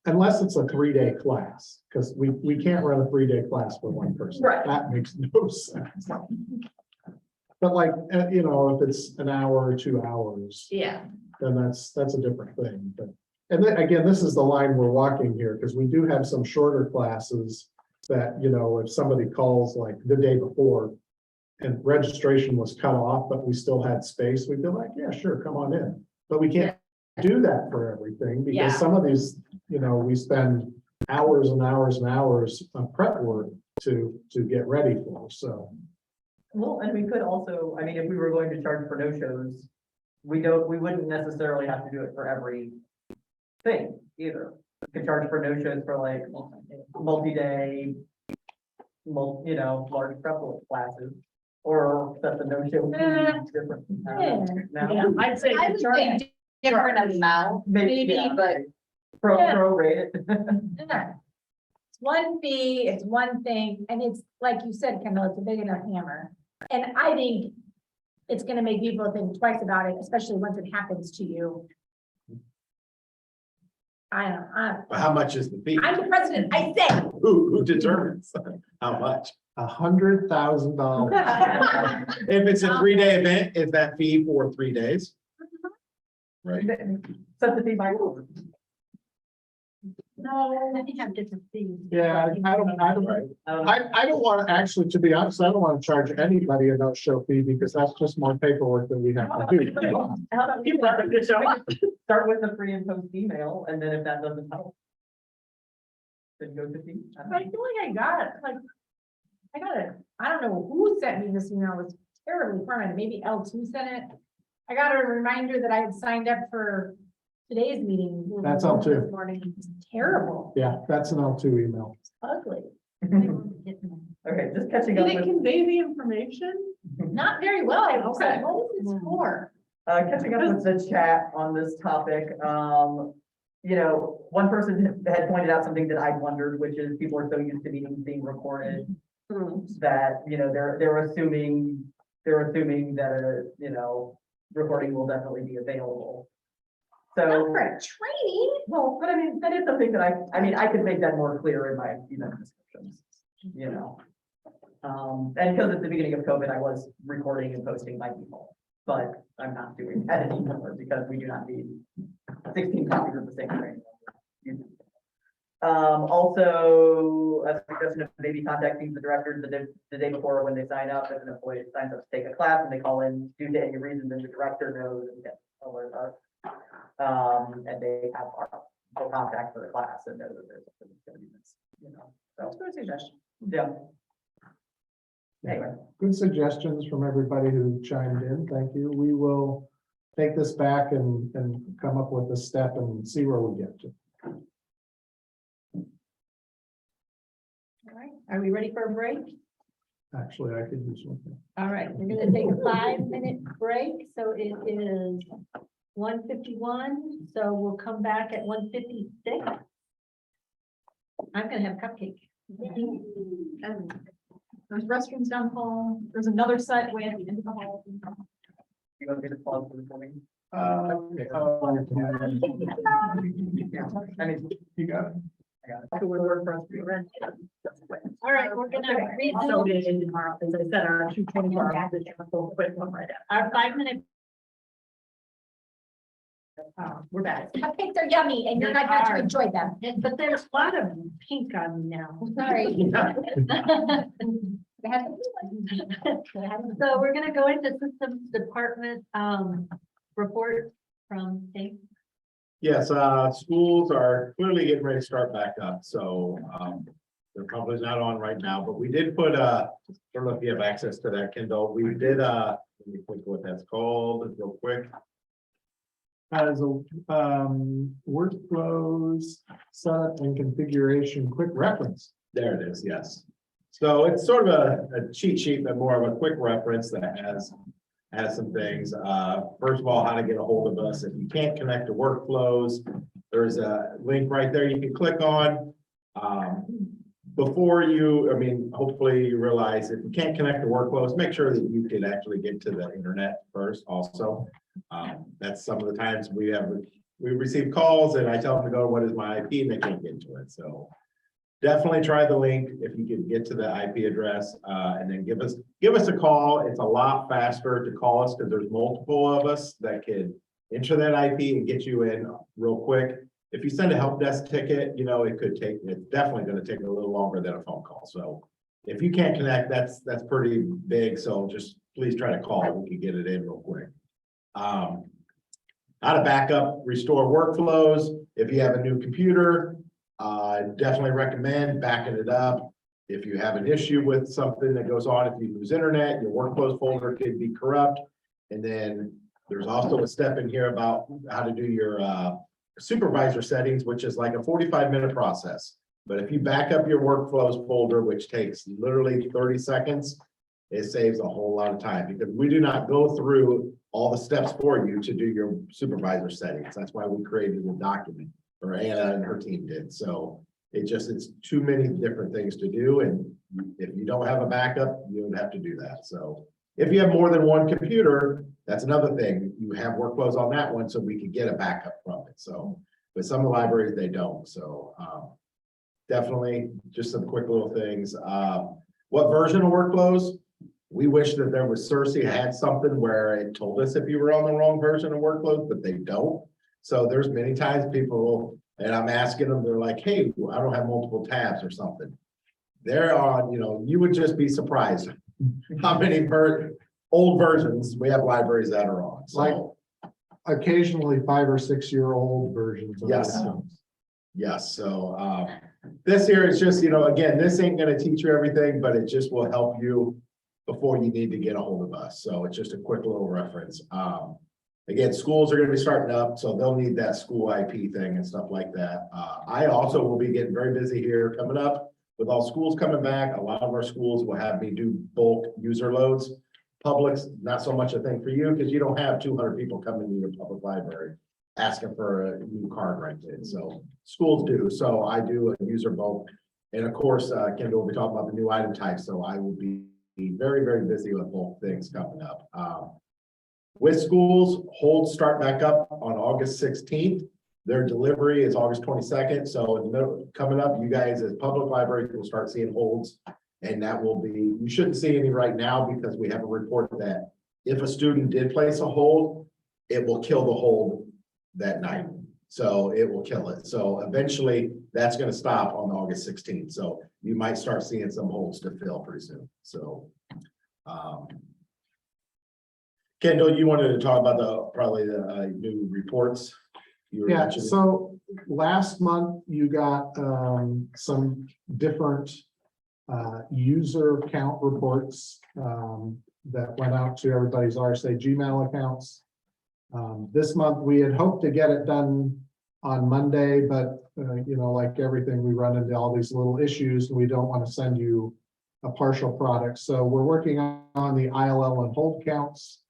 unless it's a 3-day class, because we can't run a 3-day class for one person. Right. That makes no sense. But like, you know, if it's an hour or 2 hours, Yeah, then that's a different thing, but. And then again, this is the line we're walking here, because we do have some shorter classes that, you know, if somebody calls like the day before and registration was cut off, but we still had space, we'd be like, yeah, sure, come on in. But we can't do that for everything, because Yeah. some of these, you know, we spend hours and hours and hours of prep work to get ready for, so. Well, and we could also, I mean, if we were going to charge for no-shows, we wouldn't necessarily have to do it for every thing either. We could charge for no-shows for like multi-day, large prep classes, or that the no-show fee is different. Now, Yeah, I'd say. I would say different amount, maybe, yeah, but pro rate. Yeah. It's one fee, it's one thing, and it's, like you said, Kendall, it's a big enough hammer. And I think it's gonna make people think twice about it, especially once it happens to you. How much is the fee? I'm the president, I say. Who determines how much? $100,000. If it's a 3-day event, is that fee for 3 days? Right, Set the fee by rule. No, they have different fees. Yeah, I don't want to actually, to be honest, I don't want to charge anybody a no-show fee because that's just more paperwork that we have to do. How about we start with the pre and post email, and then if that doesn't help, then go to fee. I feel like I got it, I don't know who sent me this email, it was terribly formatted, maybe L2 sent it. I got a reminder that I had signed up for today's meeting. That's L2. This morning, it's terrible, Yeah, that's an L2 email. ugly, Okay, just catching Did up it with, convey the information? not very well, I was like, Okay. what is this for? catching up with the chat on this topic. One person had pointed out something that I wondered, which is people are so used to meetings being recorded that, they're assuming that, recording will definitely be available. Not So, for a training. well, but I mean, that is something that I could make that more clear in my email descriptions, and because at the beginning of COVID, I was recording and posting by default, but I'm not doing that anymore because we do not need 16 copies of the same thing. Also, a suggestion of maybe contacting the directors the day before when they sign up. If an employee signs up to take a class and they call in due to any reason, then the director knows and gets alert us. And they have our full contact for the class and know that there's something that's gonna be missed, so. That's a good suggestion. Yeah. Anyway, Good suggestions from everybody who chimed in. Thank you. We will take this back and come up with a step and see where we get to. All right, are we ready for a break? Actually, I could use one thing. All right, we're gonna take a 5-minute break, so it is 1:51, so we'll come back at 1:56. I'm gonna have cupcake. And there's restrooms down the hall, there's another set way at the end of the hall. you want me to pause for the recording? Okay. I mean, You got it. I got it. It would work for us to be ready. All right, we're gonna So resume it is tomorrow, as I said, our 224 hours, we'll quit one right our 5-minute. We're back. Cupcakes are yummy and you're not going to enjoy them. But there's a lot of pink on me now. Sorry. So we're gonna go into systems department, report from Dave. Yes, schools are clearly getting ready to start back up, so, they're probably not on right now, but we did put, I don't know if you have access to that, Kendall, we did, let me think what that's called, real quick. As a workflows, setup and configuration, quick reference. There it is, yes. So it's sort of a cheat sheet, but more of a quick reference that has some things. First of all, how to get a hold of us. If you can't connect to workflows, there's a link right there you can click on. Before hopefully you realize if you can't connect to workflows, make sure that you can actually get to the internet first also. That's some of the times we receive calls and I tell them to go, what is my IP? And they can't get to it. So definitely try the link if you can get to the IP address, and then give us a call. It's a lot faster to call us because there's multiple of us that can enter that IP and get you in real quick. If you send a help desk ticket, it's definitely going to take a little longer than a phone call. So if you can't connect, that's pretty big. So just please try to call. We can get it in real quick. How to back up, restore workflows. If you have a new computer, definitely recommend backing it up. If you have an issue with something that goes on, if you lose internet, your workflows folder could be corrupt. And then there's also a step in here about how to do your supervisor settings, which is like a 45-minute process. But if you back up your workflows folder, which takes literally 30 seconds, it saves a whole lot of time because we do not go through all the steps for you to do your supervisor settings. That's why we created a document, or Anna and her team did. So it's too many different things to do. And if you don't have a backup, you would have to do that. So if you have more than one computer, that's another thing. You have workflows on that one so we could get a backup from it. So, but some of the libraries, they don't. So definitely just some quick little things. What version of workflows? We wish that there was Cersei had something where it told us if you were on the wrong version of workflows, but they don't. So there's many times people, and I'm asking them, they're like, hey, I don't have multiple tabs or something. They're on, you would just be surprised how many old versions we have libraries that are on. So Occasionally 5 or 6 year old versions. Of Yes. it. yes, so this here is just, again, this ain't gonna teach you everything, but it just will help you before you need to get a hold of us. So it's just a quick little reference. Again, schools are gonna be starting up, so they'll need that school IP thing and stuff like that. I also will be getting very busy here coming up with all schools coming back. A lot of our schools will have me do bulk user loads. Public's not so much a thing for you because you don't have 200 people coming to your public library asking for a new card rented. So schools do. So I do a user bulk. And of course, Kendall will be talking about the new item type. So I will be very, very busy with both things coming up. With schools, holds start back up on August 16th. Their delivery is August 22nd. So in the middle, coming up, you guys as public library will start seeing holds. And that will be, you shouldn't see any right now because we have a report that if a student did place a hold, it will kill the hold that night. So it will kill it. So eventually that's going to stop on August 16th. So you might start seeing some holds to fill pretty soon. So Kendall, you wanted to talk about probably the new reports. You were Yeah, mentioning. so last month you got some different user count reports that went out to everybody's RSA Gmail accounts. This month we had hoped to get it done on Monday, but like everything, we run into all these little issues and we don't want to send you a partial product. So we're working on the ILL and hold counts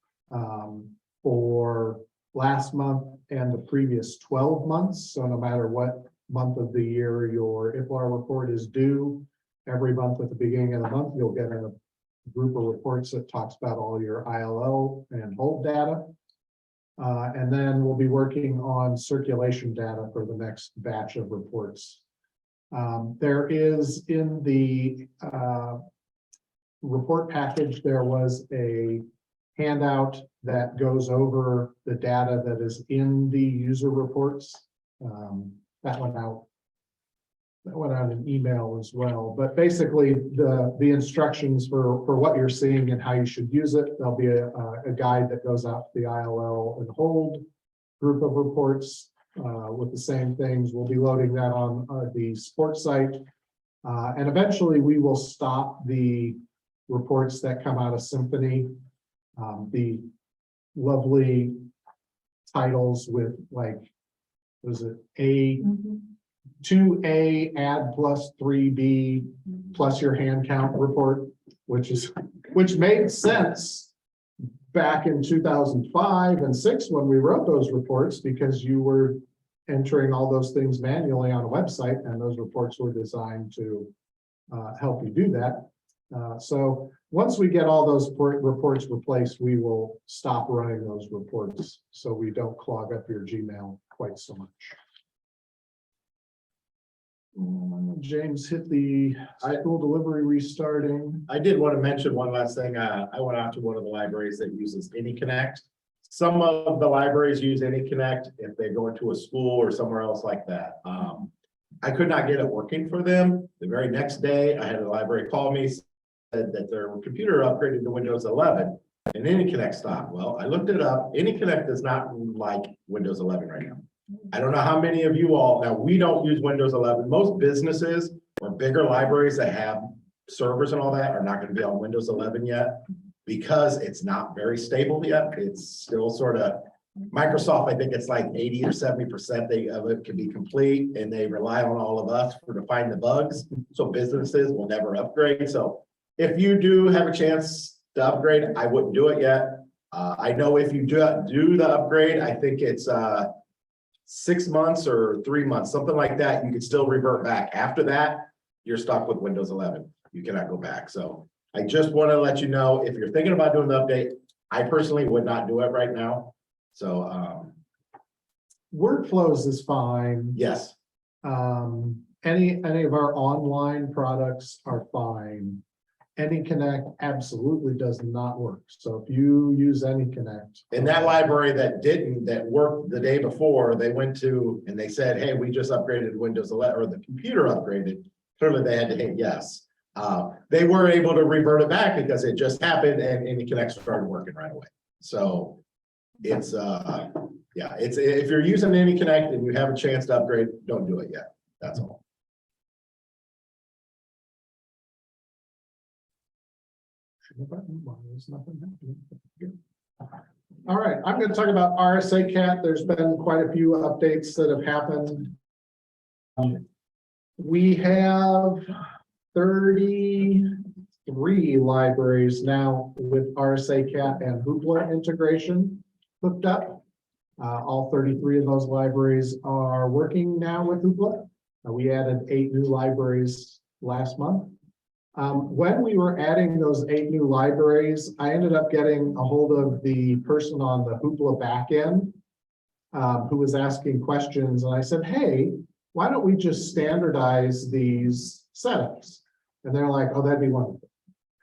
for last month and the previous 12 months. So no matter what month of the year your IPLAR report is due, every month at the beginning of the month, you'll get a group of reports that talks about all your ILL and hold data. And then we'll be working on circulation data for the next batch of reports. There is in the report package, there was a handout that goes over the data that is in the user reports. That went out in email as well, but basically the instructions for what you're seeing and how you should use it. There'll be a guide that goes out to the ILL and hold group of reports with the same things. We'll be loading that on the support site. And eventually we will stop the reports that come out of Symphony. The lovely titles with like, was it A, 2A add plus 3B plus your hand count report, which made sense back in 2005 and 6 when we wrote those reports, because you were entering all those things manually on a website, and those reports were designed to help you do that. So once we get all those reports replaced, we will stop running those reports so we don't clog up your Gmail quite so much. James hit the school delivery restarting. I did want to mention one last thing. I went out to one of the libraries that uses AnyConnect. Some of the libraries use AnyConnect if they go into a school or somewhere else like that. I could not get it working for them. The very next day, I had a library call me, said that their computer upgraded to Windows 11 and AnyConnect stopped. Well, I looked it up. AnyConnect is not like Windows 11 right now. I don't know how many of you all, now we don't use Windows 11. Most businesses or bigger libraries that have servers and all that are not going to be on Windows 11 yet because it's not very stable yet. It's still sort of Microsoft, I think it's like 80 or 70% of it can be complete, and they rely on all of us to find the bugs. So businesses will never upgrade. So if you do have a chance to upgrade, I wouldn't do it yet. I know if you do the upgrade, I think it's 6 months or 3 months, something like that. You can still revert back. After that, you're stuck with Windows 11. You cannot go back. So I just want to let you know, if you're thinking about doing the update, I personally would not do it right now. So, Workflows is fine. yes, Any of our online products are fine. AnyConnect absolutely does not work. So if you use AnyConnect. in that library that worked the day before, they went to, and they said, hey, we just upgraded to Windows 11, or the computer upgraded. Clearly they had to hit yes. They were able to revert it back because it just happened and AnyConnect started working right away. So it's, yeah, it's, if you're using AnyConnect and you have a chance to upgrade, don't do it yet. That's all. All right, I'm going to talk about RSA Cat. There's been quite a few updates that have happened. We have 33 libraries now with RSA Cat and Hoopla integration hooked up. All 33 of those libraries are working now with Hoopla. We added 8 new libraries last month. When we were adding those 8 new libraries, I ended up getting a hold of the person on the Hoopla backend who was asking questions. And I said, hey, why don't we just standardize these setups? And they're like, oh, that'd be wonderful.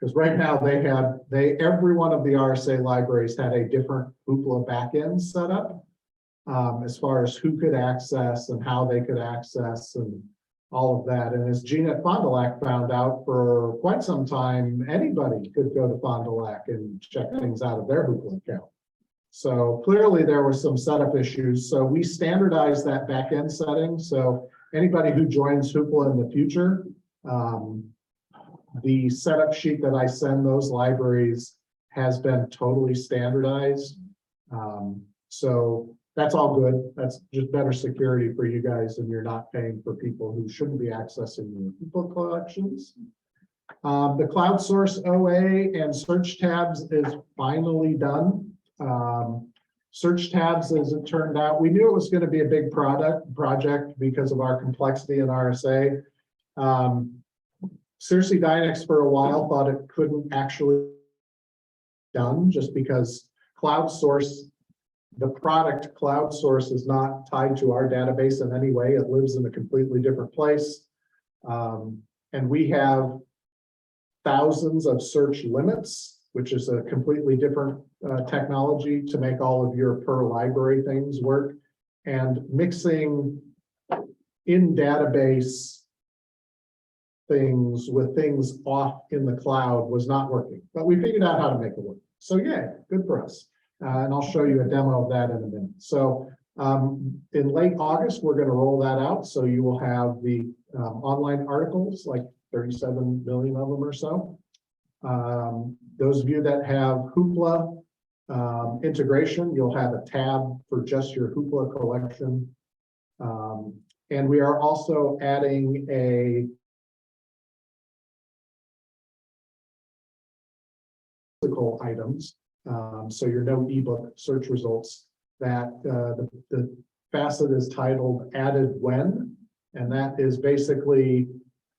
Because right now every one of the RSA libraries had a different Hoopla backend setup as far as who could access and how they could access and all of that. And as Gina at Fond du Lac found out, for quite some time, anybody could go to Fond du Lac and check things out of their Hoopla account. So clearly there were some setup issues. So we standardized that backend setting. So anybody who joins Hoopla in the future, the setup sheet that I send those libraries has been totally standardized. So that's all good. That's just better security for you guys, and you're not paying for people who shouldn't be accessing your Hoopla collections. The cloud source OA and search tabs is finally done. Search tabs, as it turned out, we knew it was going to be a big project because of our complexity in RSA. Seriously, Dynex for a while thought it couldn't actually be done just because cloud source, the product cloud source, is not tied to our database in any way. It lives in a completely different place. And we have thousands of search limits, which is a completely different technology to make all of your per library things work. And mixing in database things with things off in the cloud was not working, but we figured out how to make it work. So yeah, good for us. And I'll show you a demo of that in a minute. So in late August, we're going to roll that out. So you will have the online articles, like 37 million of them or so. Those of you that have Hoopla integration, you'll have a tab for just your Hoopla collection. And we are also adding a physical items. So your no ebook search results, that the facet is titled added when, and that is basically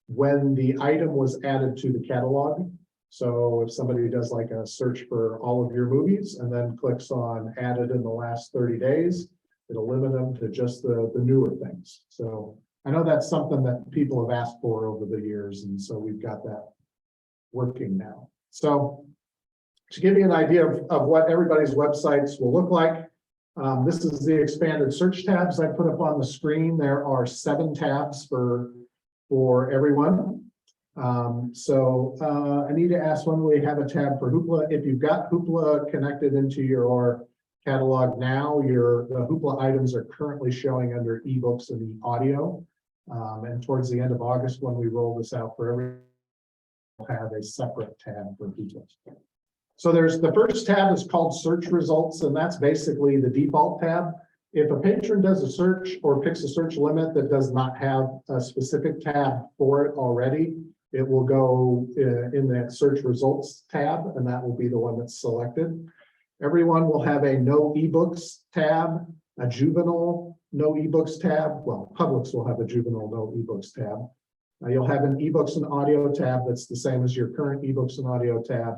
when the item was added to the catalog. So if somebody does like a search for all of your movies and then clicks on added in the last 30 days, it'll limit them to just the newer things. So I know that's something that people have asked for over the years, and so we've got that working now. So to give you an idea of what everybody's websites will look like, this is the expanded search tabs I put up on the screen. There are 7 tabs for everyone. I need to ask when we have a tab for Hoopla. If you've got Hoopla connected into your catalog now, the Hoopla items are currently showing under ebooks and audio. And towards the end of August, when we roll this out for everyone, we'll have a separate tab for Hoopla. So there's the first tab is called search results, and that's basically the default tab. If a patron does a search or picks a search limit that does not have a specific tab for it already, it will go in that search results tab, and that will be the one that's selected. Everyone will have a no ebooks tab, a juvenile no ebooks tab. Well, Publix will have a juvenile no ebooks tab. You'll have an ebooks and audio tab that's the same as your current ebooks and audio tab.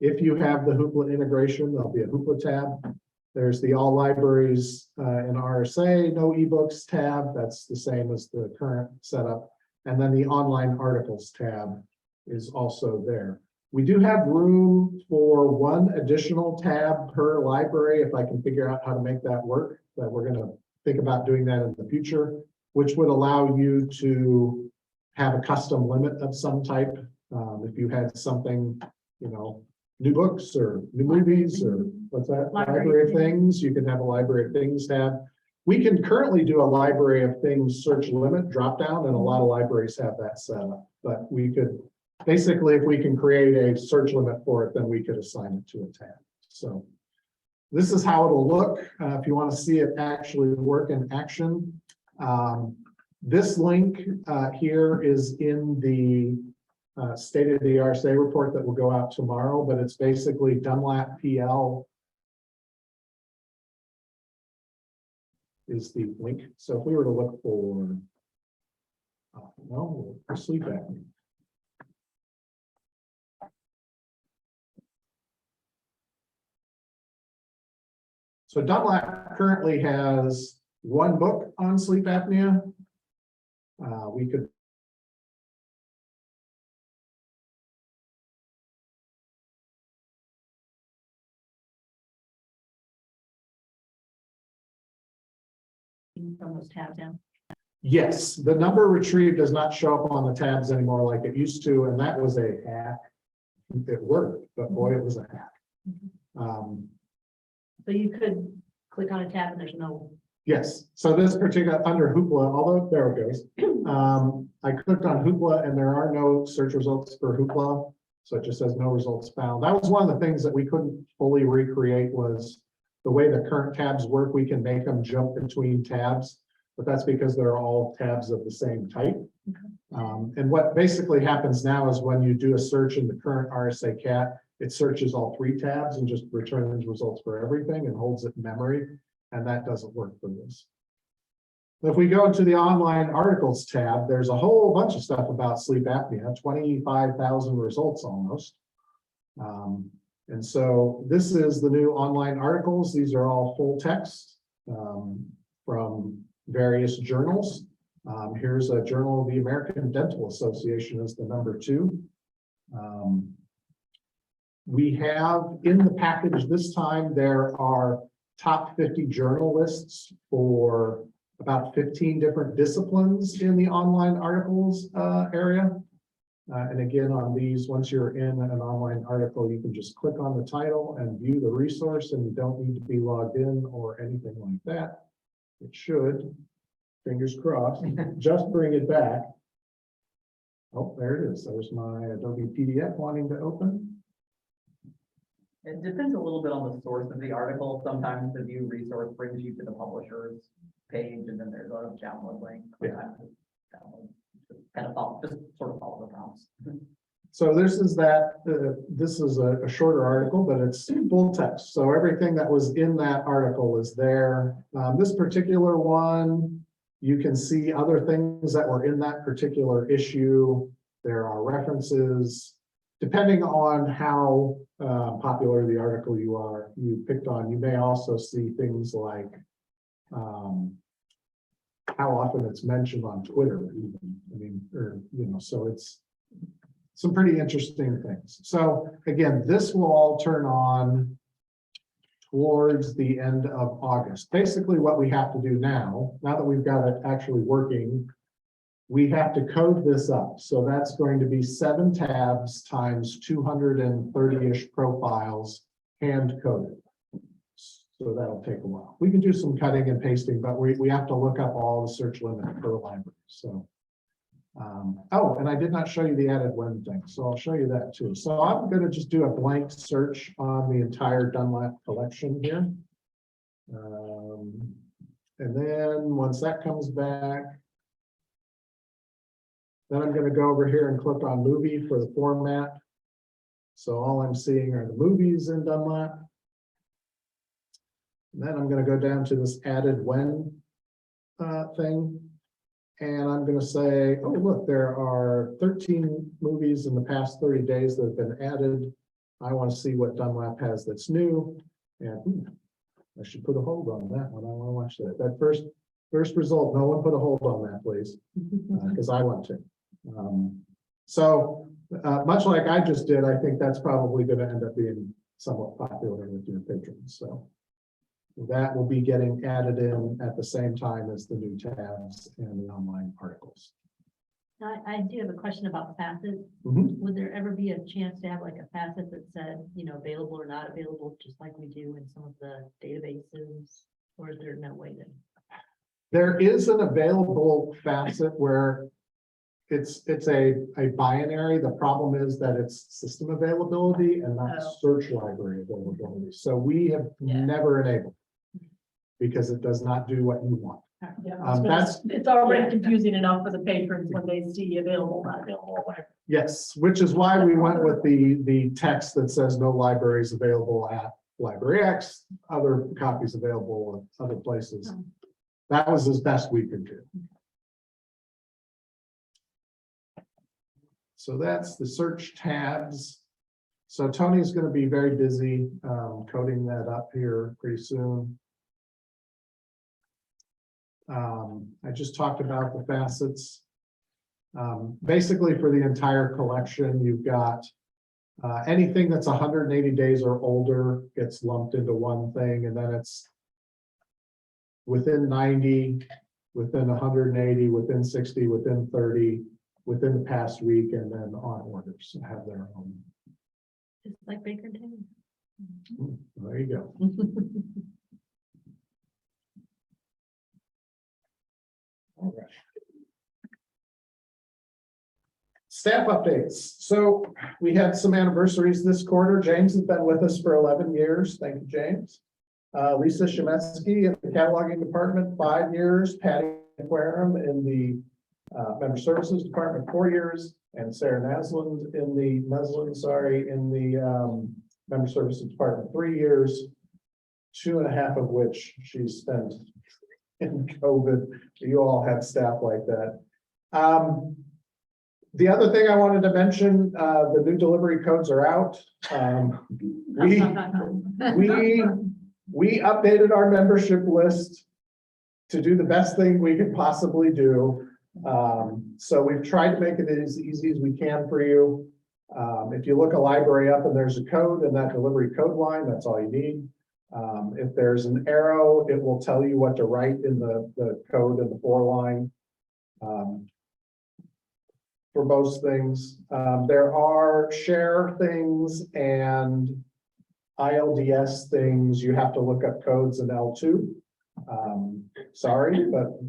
If you have the Hoopla integration, there'll be a Hoopla tab. There's the all libraries in RSA, no ebooks tab. That's the same as the current setup. And then the online articles tab is also there. We do have room for one additional tab per library if I can figure out how to make that work. But we're going to think about doing that in the future, which would allow you to have a custom limit of some type. If you had something, you know, new books or new movies or what's that? Library of things. You can have a library of things tab. We can currently do a library of things search limit drop down, and a lot of libraries have that set up. But we could basically, if we can create a search limit for it, then we could assign it to a tab. So this is how it'll look. If you want to see it actually work in action, this link here is in the state of the RSA report that will go out tomorrow, but it's basically Dunlap PL is the link. So if we were to look for, sleep apnea. So Dunlap currently has one book on sleep apnea. We could from those tabs down. Yes, the number retrieved does not show up on the tabs anymore like it used to, and that was a hack. It worked, but boy, it was a hack. So you could click on a tab and there's no. Yes, so this particular under Hoopla, although there it goes. I clicked on Hoopla and there are no search results for Hoopla. So it just says no results found. That was one of the things that we couldn't fully recreate was the way the current tabs work. We can make them jump between tabs, but that's because they're all tabs of the same type. And what basically happens now is when you do a search in the current RSA cat, it searches all three tabs and just returns results for everything and holds it in memory. And that doesn't work for this. If we go to the online articles tab, there's a whole bunch of stuff about sleep apnea, 25,000 results almost. And so this is the new online articles. These are all full text from various journals. Here's a journal of the American Dental Association as the number 2. We have in the package this time, there are top 50 journal lists for about 15 different disciplines in the online articles area. And again, on these, once you're in an online article, you can just click on the title and view the resource, and you don't need to be logged in or anything like that. It should, fingers crossed, just bring it back. Oh, there it is. There's my Adobe PDF wanting to open. It depends a little bit on the source of the article. Sometimes the view resource brings you to the publisher's page, and then there's a download link. Yeah. Kind of follow, just sort of follow the prompts. So this is a shorter article, but it's full text. So everything that was in that article is there. This particular one, you can see other things that were in that particular issue. There are references. Depending on how popular the article you picked on, you may also see things like how often it's mentioned on Twitter, even. I mean, so it's some pretty interesting things. So again, this will all turn on towards the end of August. Basically, what we have to do now that we've got it actually working, we have to code this up. So that's going to be 7 tabs times 230-ish profiles hand coded. So that'll take a while. We can do some cutting and pasting, but we have to look up all the search limit per library. So Oh, and I did not show you the added when thing, so I'll show you that too. So I'm gonna just do a blank search on the entire Dunlap collection here. And then once that comes back, then I'm gonna go over here and click on movie for the format. So all I'm seeing are the movies in Dunlap. And then I'm gonna go down to this added when thing. And I'm gonna say, oh, look, there are 13 movies in the past 30 days that have been added. I want to see what Dunlap has that's new. And I should put a hold on that one. I want to watch that. That first result, no one put a hold on that, please, because I want to. Much like I just did, I think that's probably going to end up being somewhat popular with your patrons. So that will be getting added in at the same time as the new tabs and the online articles. I do have a question about facets. Mhm. Would there ever be a chance to have like a facet that said, available or not available, just like we do in some of the databases? Or is there no way to? There is an available facet where it's a binary. The problem is that it's system availability and not Oh. search library availability. So we have never enabled because it does not do what you want. Yeah, it's already confusing enough for the patrons when they see available, not available, whatever. Yes, which is why we went with the text that says no libraries available at Library X, other copies available at other places. That was as best we could do. So that's the search tabs. So Tony's going to be very busy coding that up here pretty soon. I just talked about the facets. Basically for the entire collection, you've got anything that's 180 days or older gets lumped into one thing, and then it's within 90, within 180, within 60, within 30, within the past week, and then on orders have their own. Just like Baker Taylor. There you go. All right. Staff updates. So we had some anniversaries this quarter. James has been with us for 11 years. Thank you, James. Lisa Shemetsky in the cataloging department, 5 years. Patty Aquarum in the member services department, 4 years. And Sarah Naslund in the member services department, 3 years, 2.5 of which she spent in COVID. You all have staff like that. The other thing I wanted to mention, the new delivery codes are out. We updated our membership list to do the best thing we could possibly do. So we've tried to make it as easy as we can for you. If you look a library up and there's a code in that delivery code line, that's all you need. If there's an arrow, it will tell you what to write in the code in the for line. For most things, there are share things and ILDS things. You have to look up codes in L2. Sorry, but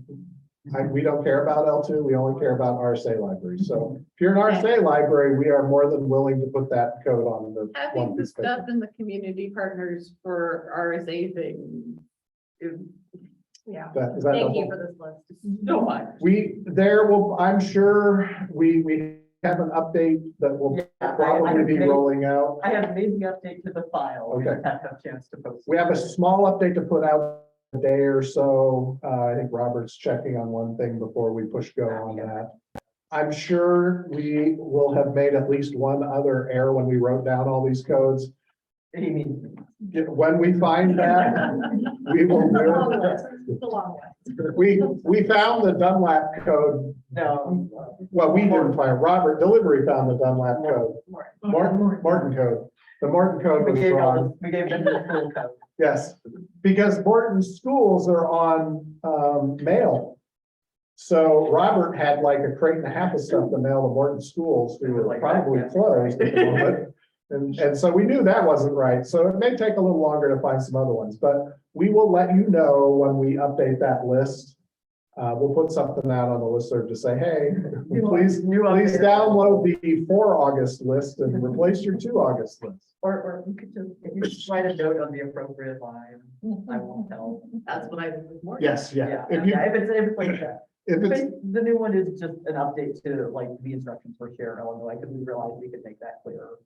we don't care about L2. We only care about RSA libraries. So if you're an RSA library, we are more than willing to put that code on the Having one the piece of paper. stuff in the community partners for RSA thing. Yeah. Is that Thank you helpful? for this list. So much. I'm sure we have an update that will probably be rolling out. I have made the update to the file. We Okay. just haven't had a chance to post. We have a small update to put out a day or so. I think Robert's checking on one thing before we push go on that. I'm sure we will have made at least one other error when we wrote down all these codes. You mean, When we find that, we will It's a long do list. It's a long list. it. We found the Dunlap code. no. Well, we didn't find, Robert Delivery found the Dunlap code. Morton code. The Morton code We was gave wrong. them, we gave them the full code. Yes, because Morton schools are on mail. So Robert had like a crate and a half of stuff to mail to Morton schools who were probably closed at the moment. And so we knew that wasn't right. So it may take a little longer to find some other ones, but we will let you know when we update that list. We'll put something out on the listserv to say, hey, New please update. download the 4 August list and replace your 2 August list. Or you could just, if you just write a note on the appropriate line, I won't tell. That's what I did this morning. Yes, yeah. Yeah, If you, yeah, if it's like that. if it's, The new one is just an update to like the instructions for Share Illinois, because we realized we could make that clearer.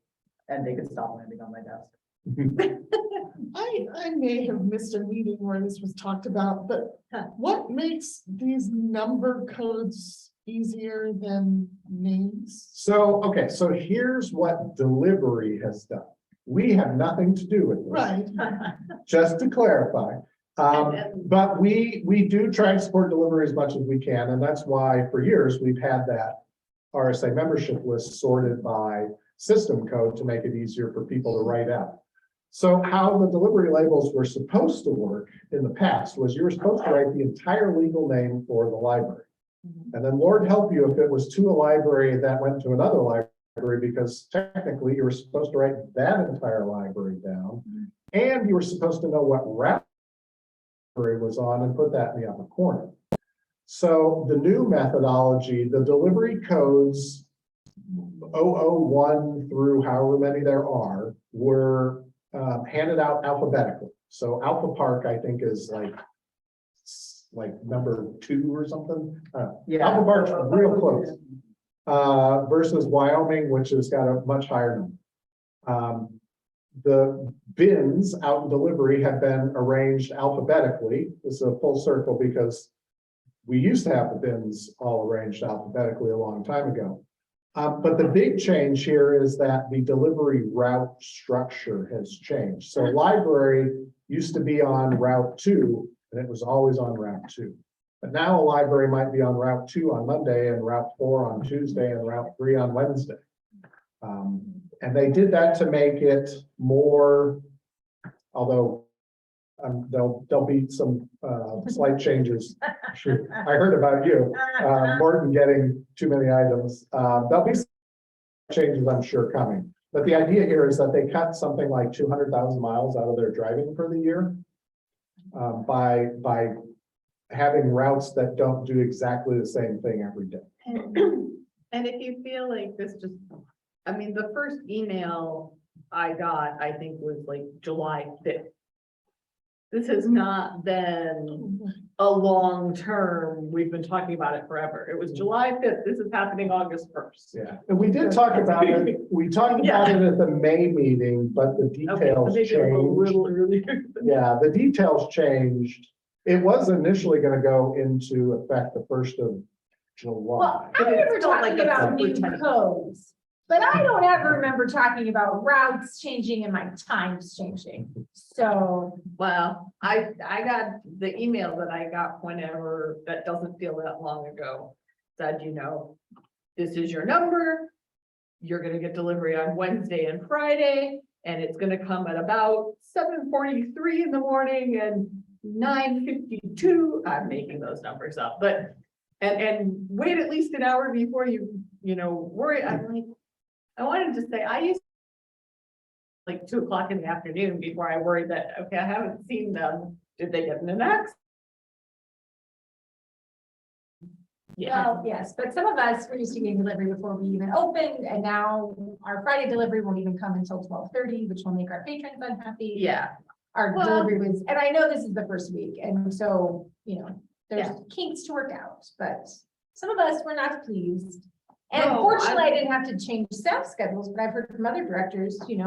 And they could stop landing on my desk. I may have missed a meeting where this was talked about, but what makes these number codes easier than names? so, okay, so here's what delivery has done. We have nothing to do with this. Right, Just to clarify. But we do try and support delivery as much as we can, and that's why for years we've had that RSA membership list sorted by system code to make it easier for people to write out. So how the delivery labels were supposed to work in the past was you were supposed to write the entire legal name for the library. And then Lord help you if it was to a library that went to another library, because technically you were supposed to write that entire library down. And you were supposed to know what route it was on and put that in the upper corner. So the new methodology, the delivery codes 001 through however many there are, were handed out alphabetically. So Alpha Park, I think, is like number 2 or something. Alpha Park's real close. Versus Wyoming, which has got a much higher number. The bins out in delivery have been arranged alphabetically. This is a full circle because we used to have the bins all arranged alphabetically a long time ago. But the big change here is that the delivery route structure has changed. So library used to be on route 2, and it was always on route 2. But now a library might be on route 2 on Monday and route 4 on Tuesday and route 3 on Wednesday. And they did that to make it more, although there'll be some slight changes. I heard about you, Morton getting too many items. There'll be some changes, I'm sure, coming. But the idea here is that they cut something like 200,000 miles out of their driving for the year by having routes that don't do exactly the same thing every day. And if you feel like this just, I mean, the first email I got, I think was like July 5th. This has not been a long term, we've been talking about it forever. It was July 5th, this is happening August 1st. Yeah, and we did talk about it. We talked about it at the May meeting, but the Okay, details maybe it was a changed. little earlier. Yeah, the details changed. It was initially going to go into effect the 1st of July. Well, I remember Don't like talking it about new super tight. codes, but I don't ever remember talking about routes changing and my times changing. So, Well, I got the email that I got whenever, that doesn't feel that long ago, said, you know, this is your number. You're gonna get delivery on Wednesday and Friday, and it's gonna come at about 7:43 in the morning and 9:52. I'm making those numbers up, but, and wait at least an hour before you worry. I'm like, I wanted to say, I used like 2 o'clock in the afternoon before I worried that, okay, I haven't seen them. Did they get in an accident? Yeah, well, yes, but some of us were used to getting delivery before we even opened, and now our Friday delivery won't even come until 12:30, which will make our patrons unhappy. yeah. Our Well- delivery was, and I know this is the first week, and so, there's Yeah. kinks to work out, but some of us were not pleased. And No, fortunately, I didn't have to change staff schedules, but I've heard from other directors, if it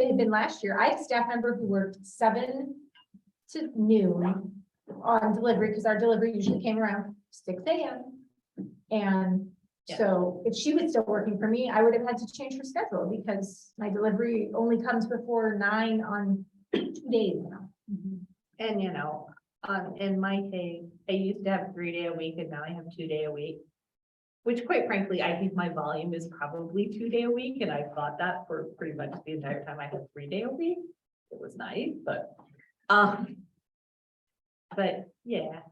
had been last year, I had a staff member who worked 7 to noon on delivery, because our delivery usually came around 6 a.m. And Yeah. so if she was still working for me, I would have had to change her schedule, because my delivery only comes before 9 on 2 days now. And in my case, I used to have 3-day a week and now I have 2-day a week. Which quite frankly, I think my volume is probably 2-day a week, and I've thought that for pretty much the entire time I had 3-day a week. It was nice, but yeah,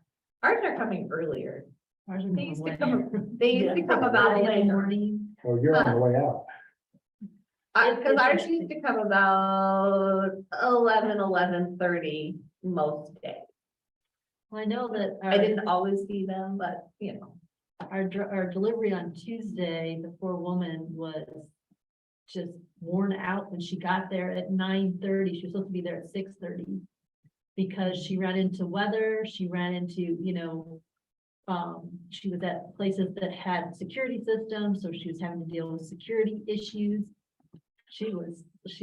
ours are coming earlier. They used to come about later. Oh, you're on the way out. Because ours used to come about 11:30 most days. I know that I didn't always see them, but you know. our delivery on Tuesday, the poor woman was just worn out when she got there at 9:30. She was supposed to be there at 6:30. Because she ran into weather, she ran into, she was at places that had security systems, so she was having to deal with security issues. She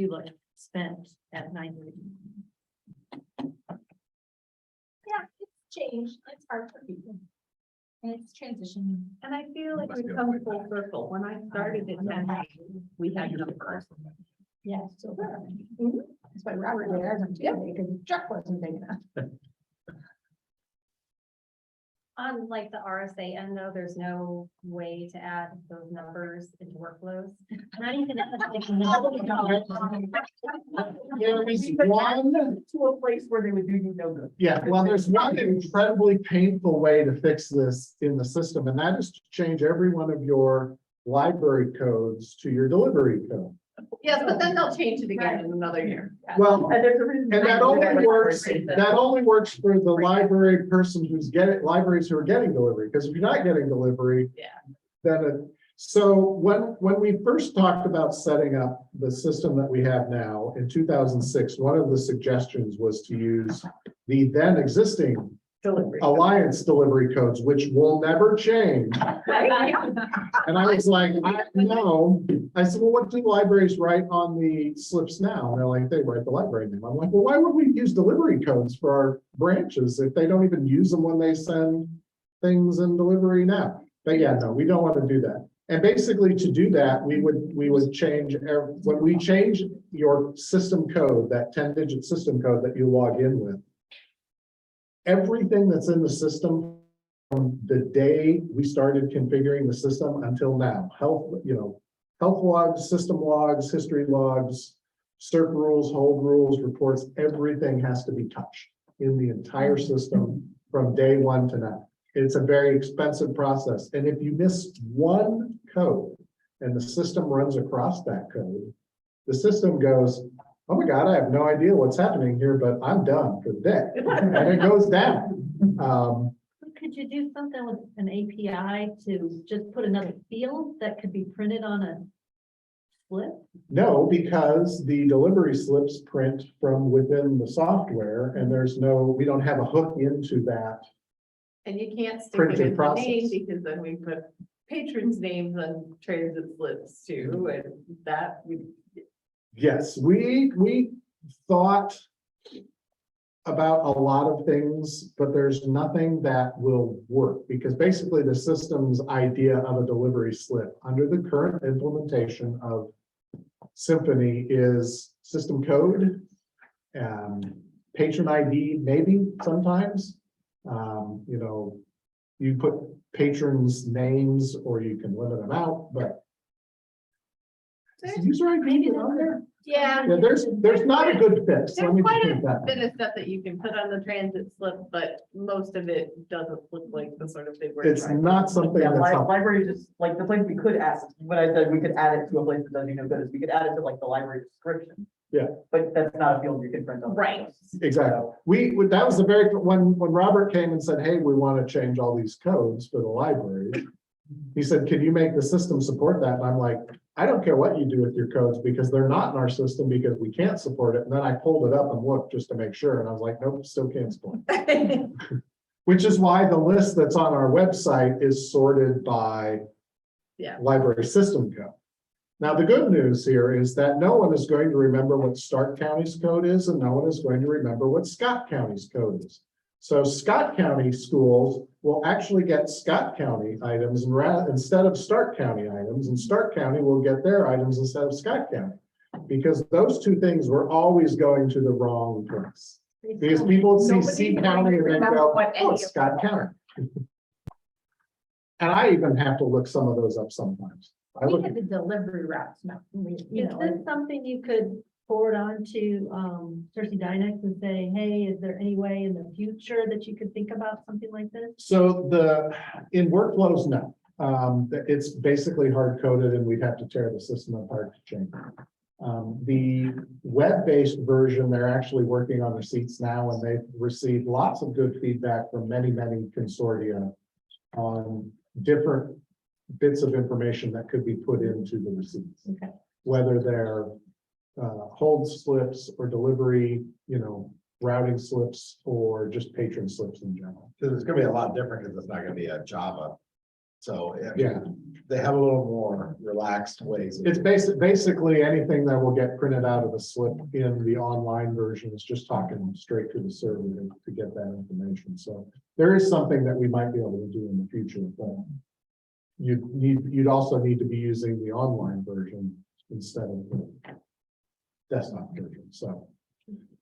looked spent at 9:30. Yeah, it's changed. It's hard for people. And it's transitioning. And I feel like we've come full circle. When I started in January, we had numbers. Yeah, so. That's why Robert did ours on Tuesday, because the truck wasn't big enough. On like the RSA end though, there's no way to add those numbers into workflows. Not even. There is one, To a place where they would do you no good. yeah, well, there's one incredibly painful way to fix this in the system, and that is to change every one of your library codes to your delivery code. Yes, but then they'll change it again in another year. Well, And there's a reason. and that only works for the library person who's libraries who are getting delivery, because if you're not getting delivery. Yeah. Then, so when we first talked about setting up the system that we have now in 2006, one of the suggestions was to use the then existing Delivery. Alliance delivery codes, which will never change. And I was like, no. I said, well, what do libraries write on the slips now? And they're like, they write the library name. I'm like, well, why would we use delivery codes for our branches if they don't even use them when they send things in delivery now? But yeah, no, we don't want to do that. And basically to do that, we would change, when we change your system code, that 10-digit system code that you log in with, everything that's in the system from the day we started configuring the system until now, health logs, system logs, history logs, cert rules, hold rules, reports, everything has to be touched in the entire system from day one to now. It's a very expensive process. And if you miss one code and the system runs across that code, the system goes, oh my God, I have no idea what's happening here, but I'm done for the day. And it goes down. Could you do something with an API to just put another field that could be printed on a slip? No, because the delivery slips print from within the software and we don't have a hook into that. And you can't stick it Printed in the name process. because then we put patrons' names on transit slips too, and that would. Yes, we thought about a lot of things, but there's nothing that will work because basically the system's idea of a delivery slip under the current implementation of Symphony is system code, patron ID, maybe sometimes. You put patrons' names or you can limit them out, but user ID is on there. Yeah. Yeah, there's not a good fix. Let There's me quite just put a that. bit of stuff that you can put on the transit slip, but most of it doesn't look like the sort of thing we're It's trying. not something Yeah, that's helpful. library just, like, the place we could add, when I said we could add it to a place that does you no good, is we could add it to like the library description. Yeah. But that's not a field you can print on. Right. Exactly. That was the when Robert came and said, hey, we want to change all these codes for the library. He said, can you make the system support that? And I'm like, I don't care what you do with your codes because they're not in our system because we can't support it. And then I pulled it up and looked just to make sure. And I was like, nope, still can't support it. Which is why the list that's on our website is sorted by Yeah. library system code. Now, the good news here is that no one is going to remember what Stark County's code is, and no one is going to remember what Scott County's code is. So Scott County schools will actually get Scott County items instead of Stark County items, and Stark County will get their items instead of Scott County. Because those two things were always going to the wrong place. Because people see C County and then go, oh, it's Scott County. And I even have to look some of those up sometimes. I We look had the delivery routes, no, Is this something you could forward on to Cersei Dynex and say, hey, is there any way in the future that you could think about something like this? So in workflows, no. It's basically hard coded and we'd have to tear the system apart to change it. The web-based version, they're actually working on receipts now, and they've received lots of good feedback from many consortia on different bits of information that could be put into the receipts. Okay. Whether they're hold slips or delivery, routing slips, or just patron slips in general. Because it's gonna be a lot different because it's not gonna be a Java. So Yeah. they have a little more relaxed ways. It's basically anything that will get printed out of a slip in the online version is just talking straight to the server to get that information. So there is something that we might be able to do in the future, but you'd also need to be using the online version instead of the desktop version. So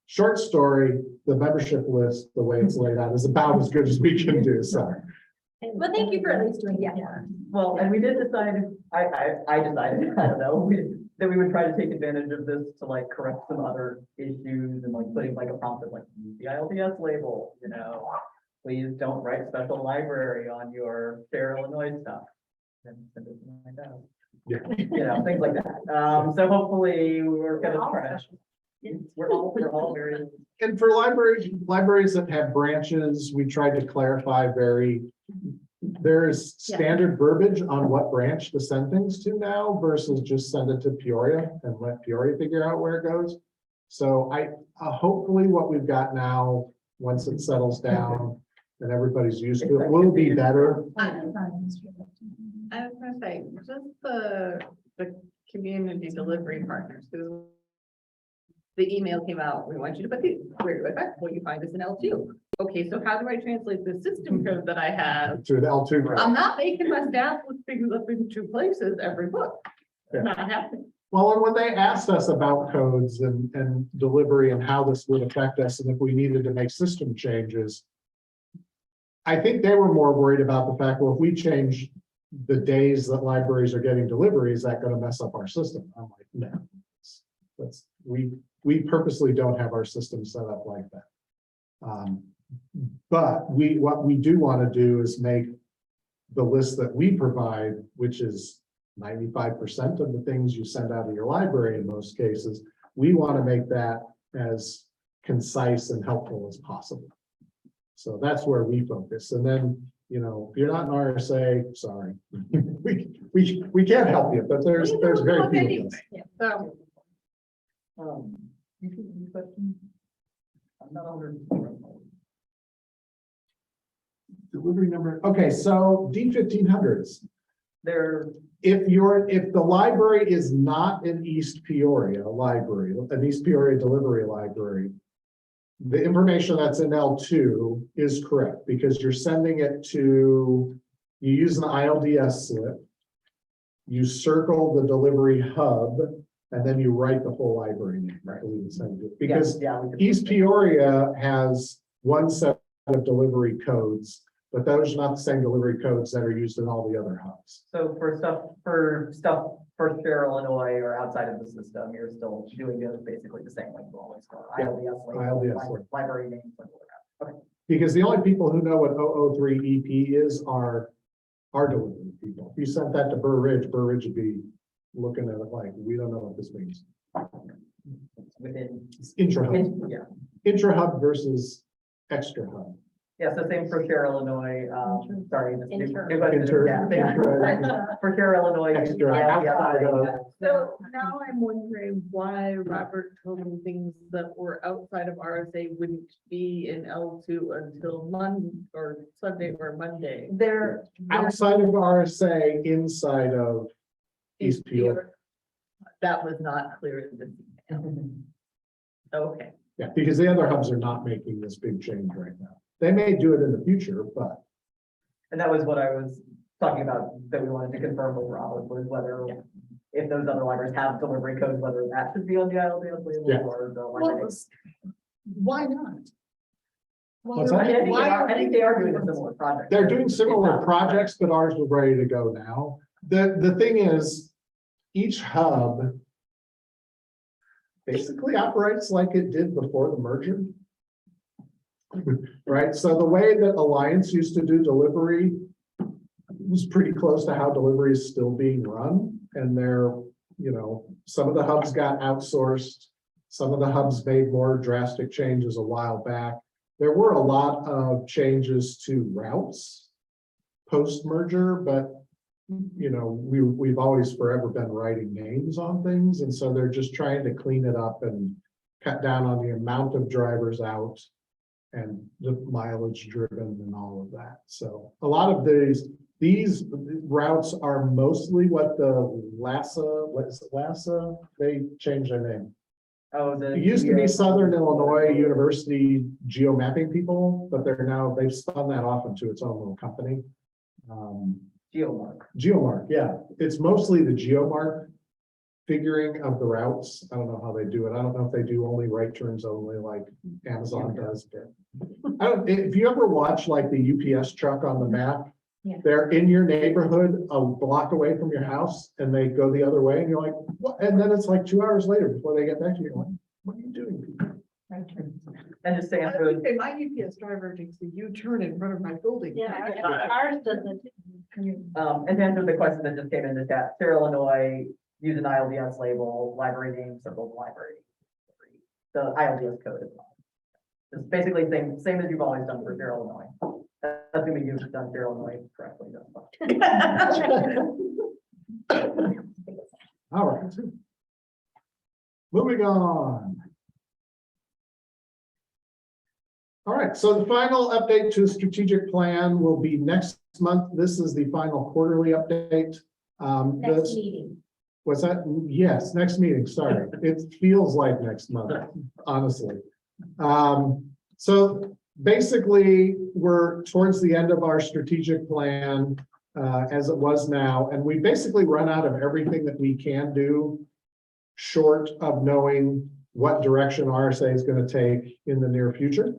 short story, the membership list, the way it's laid out, is about as good as we can do. So. Well, thank you for at least doing that. Well, and we did decide, I decided, I don't know, that we would try to take advantage of this to like correct some other issues and like putting like a prompt that like use the ILDS label, please don't write special library on your share Illinois stuff. And send it to my dad. Yeah. Things like that. So hopefully we're gonna try. We're all very. And for libraries that have branches, we tried to clarify there's standard verbiage on what branch to send things to now versus just send it to Peoria and let Peoria figure out where it goes. So hopefully what we've got now, once it settles down and everybody's used to it, will be better. I was gonna say, just the community delivery partners, because the email came out, we want you to put the, where do I find, well, you find this in L2. Okay, so how do I translate the system code that I have? To the L2. I'm not making my staff look things up in two places every book. Yeah. Not happening. Well, and when they asked us about codes and delivery and how this would affect us and if we needed to make system changes, I think they were more worried about the fact, well, if we change the days that libraries are getting delivery, is that going to mess up our system? I'm like, no, we purposely don't have our system set up like that. But what we do want to do is make the list that we provide, which is 95% of the things you send out of your library in most cases, we want to make that as concise and helpful as possible. So that's where we focus. And then, if you're not an RSA, sorry, we can't help you, but there's very few of us. So, You should use question. I'm not under. Delivery number. Okay, so D1500s. They're If the library is not an East Peoria library, an East Peoria delivery library, the information that's in L2 is correct because you're sending it you use an ILDS slip, you circle the delivery hub, and then you write the whole library name, right? Because East Peoria has one set of delivery codes, but those are not the same delivery codes that are used in all the other hubs. So for stuff for share Illinois or outside of the system, you're still doing it basically the same like you always go. Yeah, ILDS ILDS library names. Like that. Okay. Because the only people who know what 003 EP is are our delivery people. If you sent that to Burr Ridge would be looking at it like, we don't know what this means. Within. Intra-hub. Yeah. Intra-hub versus extra-hub. Yeah, so same for share Illinois, sorry. this new- Inter. new question, Inter. yeah, Inter. For share Illinois. Extra. So now I'm wondering why Robert told me things that were outside of RSA wouldn't be in L2 until Monday or Sunday or Monday. They're Outside of RSA, inside of East Peoria. That was not clear in this email. Okay. Yeah, because the other hubs are not making this big change right now. They may do it in the future, but And that was what I was talking about, that we wanted to confirm with Robert, was whether, if those other libraries have delivery codes, whether that should be on the ILDS label Yeah. or the Well, library. why not? What's I that? think I think they are doing a similar project. they're doing similar projects, but ours was ready to go now. The thing is, each hub basically operates like it did before the merger. Right, so the way that Alliance used to do delivery was pretty close to how delivery is still being run, and they're you know, some of the hubs got outsourced. Some of the hubs made more drastic changes a while back. There were a lot of changes to routes post-merger, but you know, we've always forever been writing names on things, and so they're just trying to clean it up and cut down on the amount of drivers out and the mileage driven and all of that. So a lot of these routes are mostly what the LASA, what is it, LASA? They changed their name. Oh, It used to be Southern Illinois University geomapping people, but they've spun that off into its own little company. Geomark, yeah. It's mostly the Geomark figuring of the routes. I don't know how they do it. I don't know if they do only right turns only like Amazon does. But if you ever watch like the UPS truck on the map, Yeah. they're in your neighborhood a block away from your house and they go the other way and you're like, what? And then it's like 2 hours later before they get back to you. You're like, what are you doing, people? And just saying, I would say my UPS driver takes the U-turn in front of my building. Yeah, ours doesn't. and to answer the question that just came in the chat, Sarah, Illinois, use an ILDS label, library name, symbol of library. The ILDS code is not. It's basically same as you've always done for Sarah, Illinois. Assuming you've done Sarah, Illinois correctly. All right. Moving on. All right, so the final update to the strategic plan will be next month. This is the final quarterly update. Next meeting. What's that? Yes, next meeting, sorry. It feels like next month, honestly. So basically, we're towards the end of our strategic plan as it was now, and we basically run out of everything that we can do short of knowing what direction RSA is going to take in the near future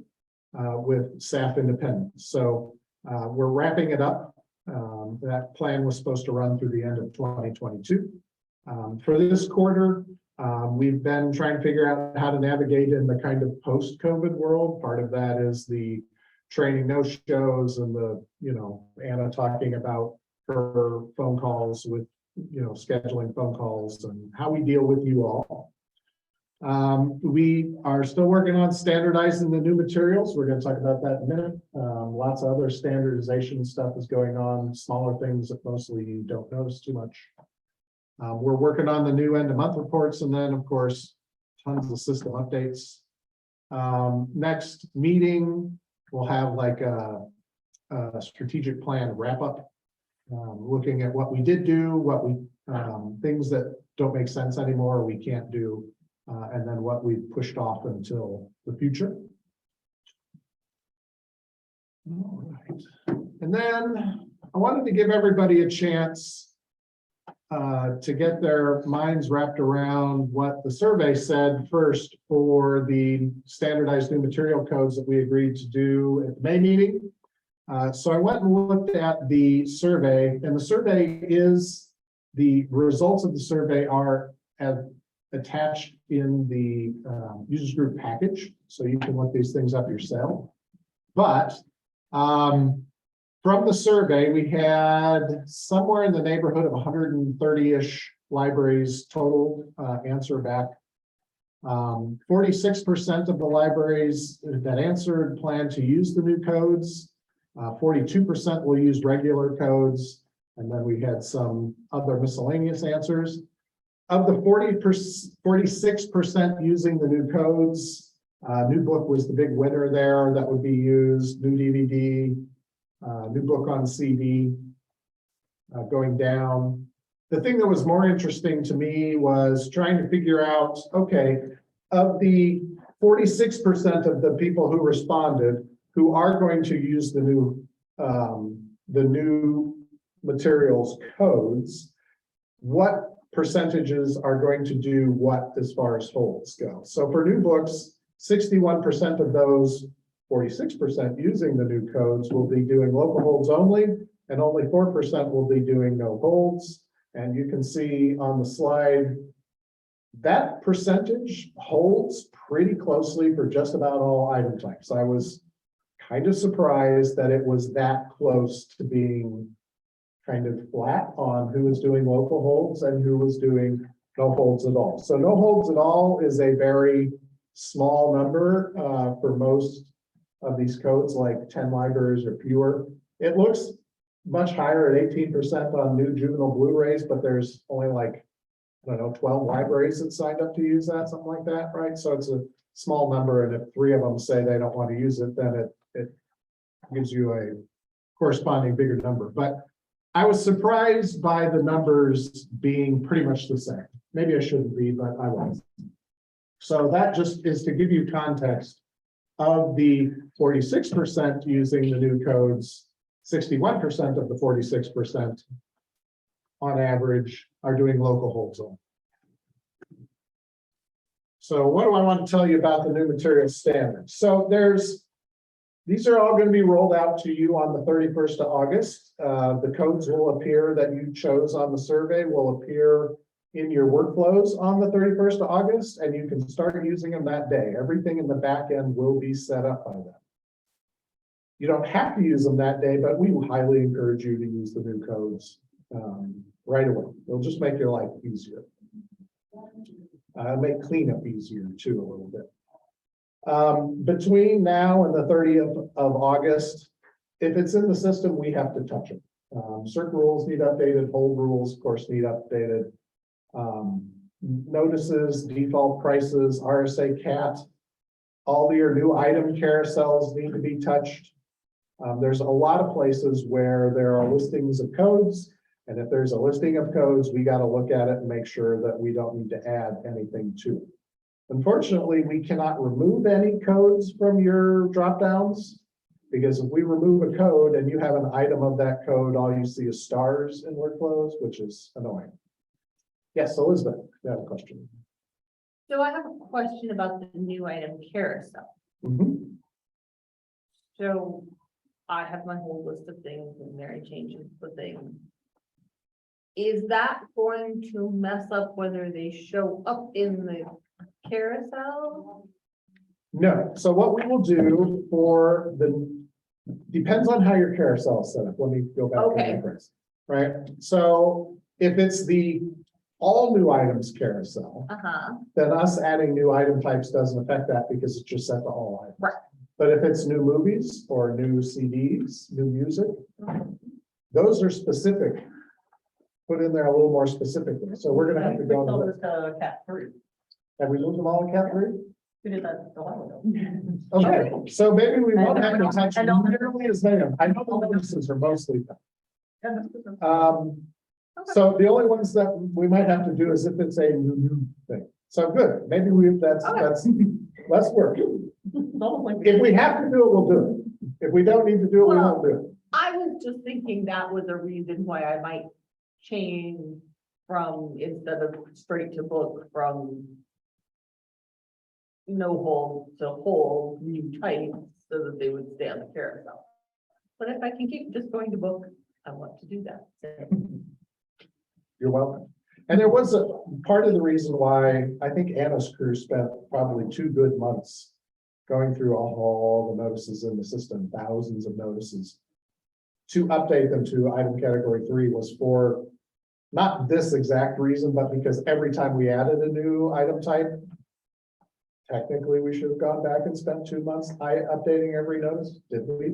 with staff independence. So we're wrapping it up. That plan was supposed to run through the end of 2022. For this quarter, we've been trying to figure out how to navigate in the kind of post-COVID world. Part of that is the training no-shows and the, you know, Anna talking about her phone calls with, you know, scheduling phone calls and how we deal with you all. We are still working on standardizing the new materials. We're going to talk about that in a minute. Lots of other standardization stuff is going on, smaller things that mostly you don't notice too much. We're working on the new end-of-month reports, and then, of course, tons of system updates. Next meeting, we'll have like a strategic plan wrap-up, looking at what we did do, what we things that don't make sense anymore, we can't do, and then what we've pushed off until the future. All right. And then I wanted to give everybody a chance to get their minds wrapped around what the survey said first for the standardized new material codes that we agreed to do at the May meeting. So I went and looked at the survey, and the survey is, the results of the survey are attached in the users group package, so you can look these things up yourself. But from the survey, we had somewhere in the neighborhood of 130-ish libraries total answer back. 46% of the libraries that answered plan to use the new codes. 42% will use regular codes. And then we had some other miscellaneous answers. Of the 46% using the new codes, new book was the big winner there. That would be used, new DVD. New book on CD going down. The thing that was more interesting to me was trying to figure out, okay, of the 46% of the people who responded who are going to use the new materials codes, what percentages are going to do what as far as holds go? So for new books, 61% of those 46% using the new codes will be doing local holds only, and only 4% will be doing no holds. And you can see on the slide, that percentage holds pretty closely for just about all item types. I was kind of surprised that it was that close to being kind of flat on who was doing local holds and who was doing No holds at all. So no holds at all is a very small number for most of these codes, like 10 libraries or fewer. It looks much higher at 18% on new juvenile Blu-rays, but there's only like, I don't know, 12 libraries that signed up to use that, something like that, right? So it's a small number, and if 3 of them say they don't want to use it, then it gives you a corresponding bigger number. But I was surprised by the numbers being pretty much the same. Maybe I shouldn't be, but I was. So that just is to give you context of the 46% using the new codes. 61% of the 46% on average are doing local hold zone. So what do I want to tell you about the new material standards? So these are all going to be rolled out to you on the 31st of August. The codes will appear that you chose on the survey will appear in your workflows on the 31st of August, and you can start using them that day. Everything in the back end will be set up by then. You don't have to use them that day, but we highly encourage you to use the new codes right away. It'll just make your life easier. Make cleanup easier too a little bit. Between now and the 30th of August, if it's in the system, we have to touch it. Certain rules need updated, hold rules, of course, need updated. Notices, default prices, RSA cat, all your new item carousels need to be touched. There's a lot of places where there are listings of codes, and if there's a listing of codes, we got to look at it and make sure that we don't need to add anything to it. Unfortunately, we cannot remove any codes from your dropdowns, because if we remove a code and you have an item of that code, all you see is stars in workflows, which is annoying. Yes, Elizabeth, you have a question. So I have a question about the new item carousel. Mhm. So I have my whole list of things and Mary changes the thing. Is that going to mess up whether they show up in the carousel? No, so what we will do for depends on how your carousel is set up. Let me go back to Okay. my first, right? So if it's the all new items carousel, then us adding new item types doesn't affect that because it's just set to all items. Right. But if it's new movies or new CDs, new music, those are specific. Put in there a little more specifically. So we're gonna have to go. To cat 3. Have we moved them all in cat 3? We did that a while ago. Okay, so maybe we won't have to touch I know. nearly as many. I know the notices are mostly done. Yeah, that's good. So the only ones that we might have to do is if it's a new thing. So good, maybe that's less work. It's almost like If we have to do it, we'll do it. If we don't need to do it, we won't do it. I was just thinking that was a reason why I might change from, instead of straight to book, from no hold to hold new types so that they would stay on the carousel. But if I can keep just going to book, I want to do that. You're welcome. And there was a part of the reason why I think Anna's crew spent probably 2 good months going through all the notices in the system, thousands of notices, to update them to item category 3 was for not this exact reason, but because every time we added a new item type, technically we should have gone back and spent 2 months updating every notice, didn't we?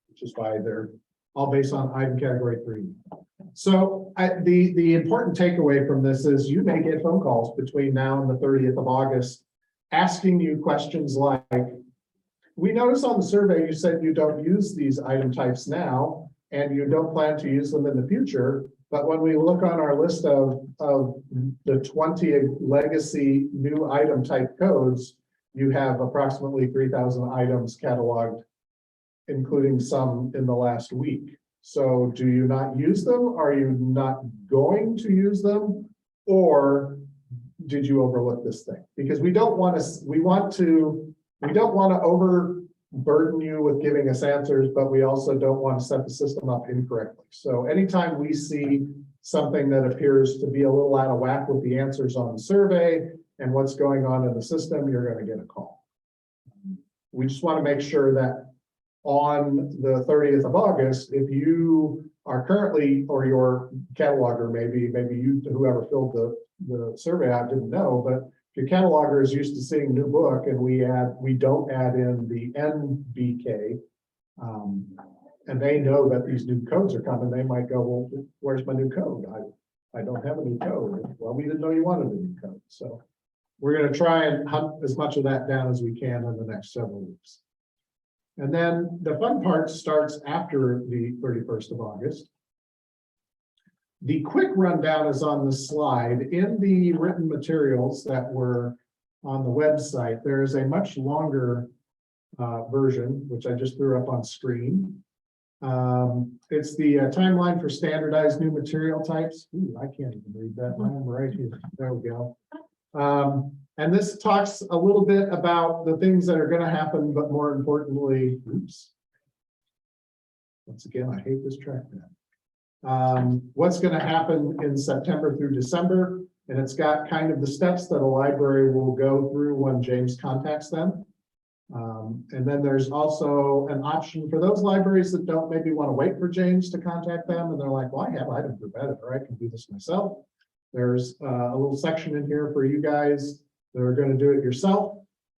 Which is why they're all based on item category 3. So the important takeaway from this is you may get phone calls between now and the 30th of August asking you questions like, we noticed on the survey you said you don't use these item types now and you don't plan to use them in the future. But when we look on our list of the 20 legacy new item type codes, you have approximately 3,000 items cataloged, including some in the last week. So do you not use them? Are you not going to use them? Or did you overlook this thing? Because we don't want to overburden you with giving us answers, but we also don't want to set the system up incorrectly. So anytime we see something that appears to be a little out of whack with the answers on the survey and what's going on in the system, you're going to get a call. We just want to make sure that on the 30th of August, if you are currently, or your cataloger, maybe you, whoever filled the survey out didn't know, but if your cataloger is used to seeing new book and we don't add in the NBK, and they know that these new codes are coming, they might go, well, where's my new code? I don't have a new code. Well, we didn't know you wanted a new code. So we're going to try and hunt as much of that down as we can in the next several weeks. And then the fun part starts after the 31st of August. The quick rundown is on the slide. In the written materials that were on the website, there is a much longer version, which I just threw up on screen. It's the timeline for standardized new material types. Ooh, I can't even read that. I'm right here. There we go. And this talks a little bit about the things that are going to happen, but more importantly, oops. Once again, I hate this trackpad. What's going to happen in September through December, and it's got kind of the steps that a library will go through when James contacts them. And then there's also an option for those libraries that don't maybe want to wait for James to contact them, and they're like, well, I have Item Group Editor, I can do this myself. There's a little section in here for you guys that are going to do it yourself.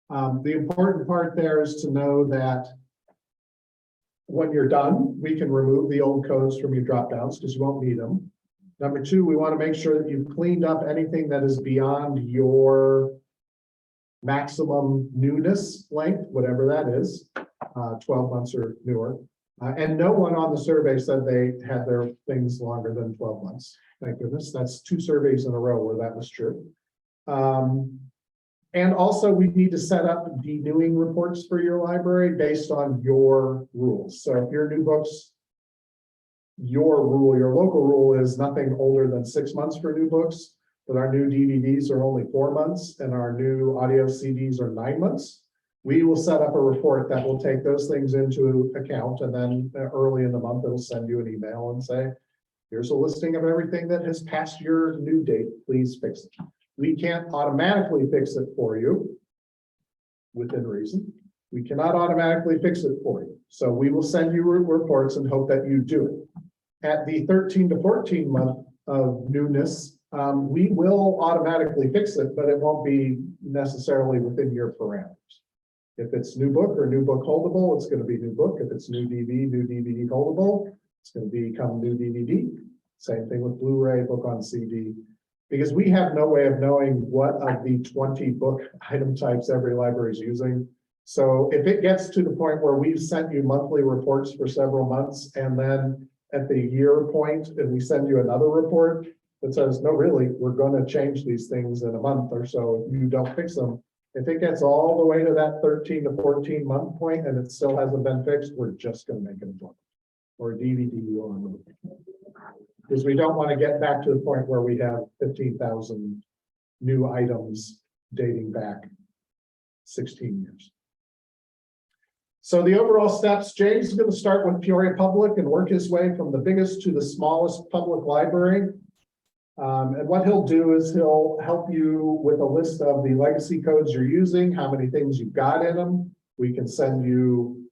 The important part there is to know that when you're done, we can remove the old codes from your drop downs because you won't need them. Number two, we want to make sure that you've cleaned up anything that is beyond your maximum newness length, whatever that is, 12 months or newer. And no one on the survey said they had their things longer than 12 months. Thank goodness. That's 2 surveys in a row where that was true. And also we need to set up denewing reports for your library based on your rules. So if your new books, your rule, your local rule is nothing older than 6 months for new books, but our new DVDs are only 4 months and our new audio CDs are 9 months. We will set up a report that will take those things into account, and then early in the month, it'll send you an email and say, here's a listing of everything that has passed your new date, please fix it. We can't automatically fix it for you within reason. We cannot automatically fix it for you. So we will send you reports and hope that you do it. At the 13 to 14 month of newness, we will automatically fix it, but it won't be necessarily within your parameters. If it's new book or new book holdable, it's going to be new book. If it's new DVD holdable, it's going to become new DVD. Same thing with Blu-ray, book on CD, because we have no way of knowing what of the 20 book item types every library is using. So if it gets to the point where we've sent you monthly reports for several months, and then at the year point, and we send you another report that says, no, really, we're going to change these things in a month or so, if you don't fix them. If it gets all the way to that 13 to 14 month point and it still hasn't been fixed, we're just going to make it a book or a DVD or a movie. Because we don't want to get back to the point where we have 15,000 new items dating back 16 years. So the overall steps, James is going to start with Peoria Public and work his way from the biggest to the smallest public library. And what he'll do is he'll help you with a list of the legacy codes you're using, how many things you've got in them. We can send you.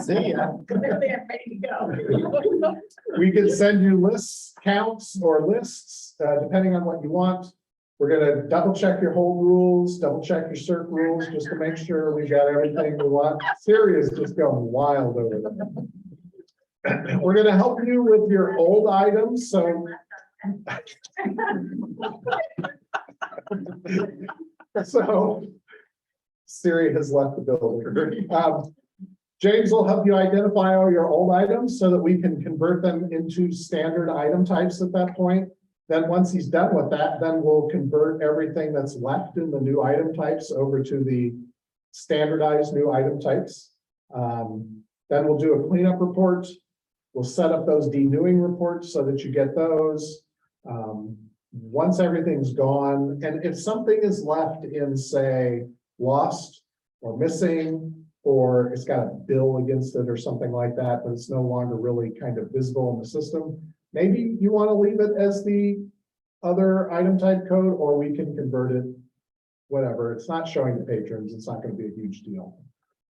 See ya. Ready to go. We can send you lists, counts, or lists, depending on what you want. We're going to double check your hold rules, double check your cert rules, just to make sure we got everything we want. Siri is just going wild over there. We're going to help you with your old items. So, Siri has left the building. James will help you identify all your old items so that we can convert them into standard item types at that point. Then once he's done with that, then we'll convert everything that's left in the new item types over to the standardized new item types. Then we'll do a cleanup report. We'll set up those denewing reports so that you get those. Once everything's gone, and if something is left in, say, lost or missing, or it's got a bill against it or something like that, but it's no longer really kind of visible in the system, maybe you want to leave it as the other item type code, or we can convert it whatever. It's not showing the patrons. It's not going to be a huge deal.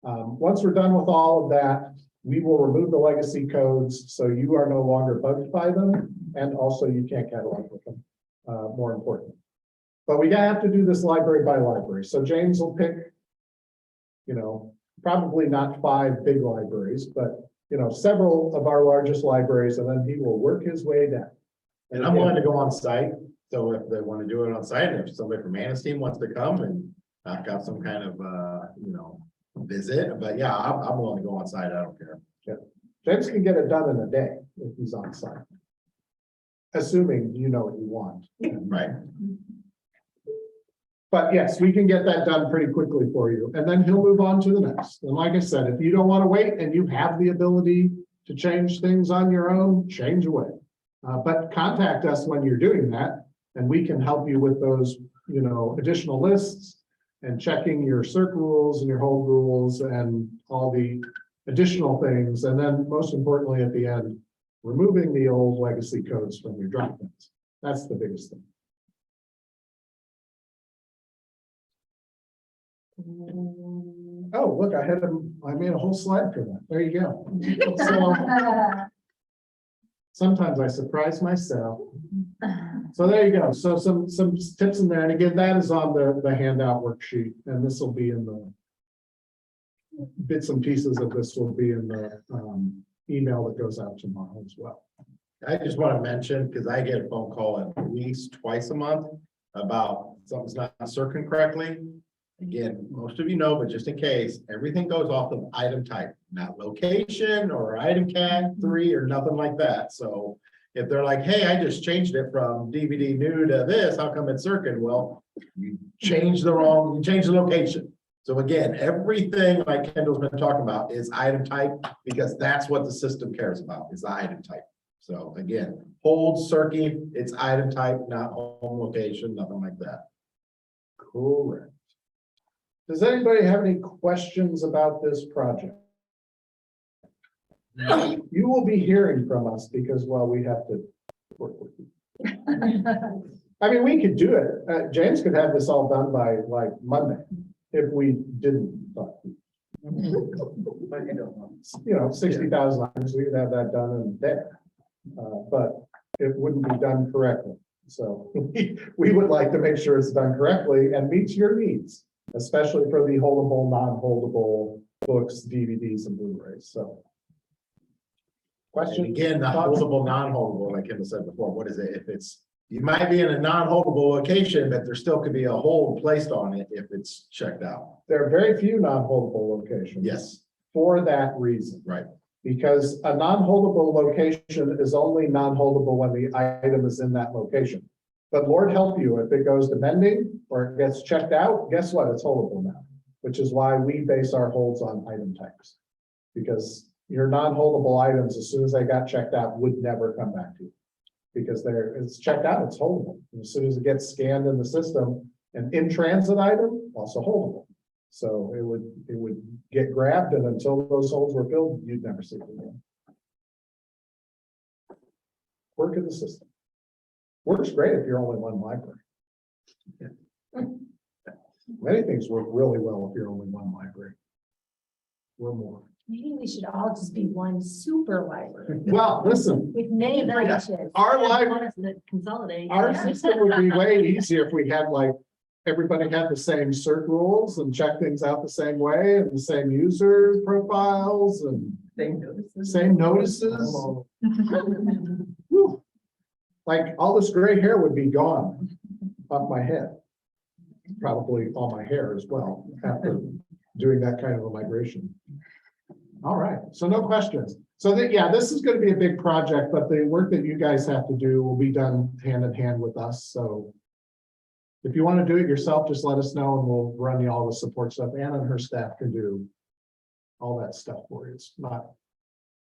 Once we're done with all of that, we will remove the legacy codes, so you are no longer bugged by them, and also you can't catalog with them, more important. But we have to do this library by library, so James will pick, you know, probably not 5 big libraries, but, you know, several of our largest libraries, and then he will work his way down. And I'm willing to go on site, so if they want to do it on site, and if somebody from Anna's team wants to come and knock out some kind of, you know, visit, but yeah, I'm willing to go on site, I don't care. James can get it done in a day if he's on site. Assuming you know what you want. Right. But yes, we can get that done pretty quickly for you, and then he'll move on to the next. And like I said, if you don't want to wait and you have the ability to change things on your own, change away. But contact us when you're doing that, and we can help you with those, you know, additional lists and checking your circ rules and your hold rules and all the additional things. And then most importantly, at the end, removing the old legacy codes from your dropdowns. That's the biggest thing. Oh, look, I made a whole slide for that. There you go. So sometimes I surprise myself. So there you go. So some tips in there. And again, that is on the handout worksheet, and this will be in the bits and pieces of this will be in the email that goes out tomorrow as well. I just want to mention, because I get a phone call at least twice a month about something's not circling correctly. Again, most of you know, but just in case, everything goes off of item type, not location or item cat 3 or nothing like that. So if they're like, hey, I just changed it from DVD new to this, how come it's circling? Well, you changed the location. So again, everything like Kendall's been talking about is item type, because that's what the system cares about, is the item type. So again, hold, circuit, it's item type, not home location, nothing like that. Correct. Does anybody have any questions about this project? You will be hearing from us because, well, we have to work with you. I mean, we could do it. James could have this all done by like Monday if we didn't. But, you know, 60,000 items, we could have that done in a day. But it wouldn't be done correctly. So we would like to make sure it's done correctly and meets your needs, especially for the holdable, non-holdable books, DVDs, and Blu-rays. So. Question again, the holdable, non-holdable, like Kendall said before, what is it? If it's, you might be in a non-holdable location, but there still could be a hold placed on it if it's checked out. There are very few non-holdable locations. Yes. For that reason. Right. Because a non-holdable location is only non-holdable when the item is in that location. But Lord help you, if it goes to mending or it gets checked out, guess what? It's holdable now, which is why we base our holds on item types. Because your non-holdable items, as soon as they got checked out, would never come back to you. Because it's checked out, it's holdable. And as soon as it gets scanned in the system, an in-transit item, also holdable. So it would get grabbed, and until those holds were filled, you'd never see it again. Work of the system. Works great if you're only one library. Many things work really well if you're only one library. Or more. Maybe we should all just be one super library Well, listen, with many branches. our Yeah, library, want us to consolidate. our system would be way easier if we had like, everybody had the same cert rules and check things out the same way and the same user profiles and same notices. Whew. Like all this gray hair would be gone off my head. Probably all my hair as well after doing that kind of a migration. All right, so no questions. So that, yeah, this is going to be a big project, but the work that you guys have to do will be done hand in hand with us. So if you want to do it yourself, just let us know and we'll run you all the support stuff. Anna and her staff can do all that stuff for you. It's not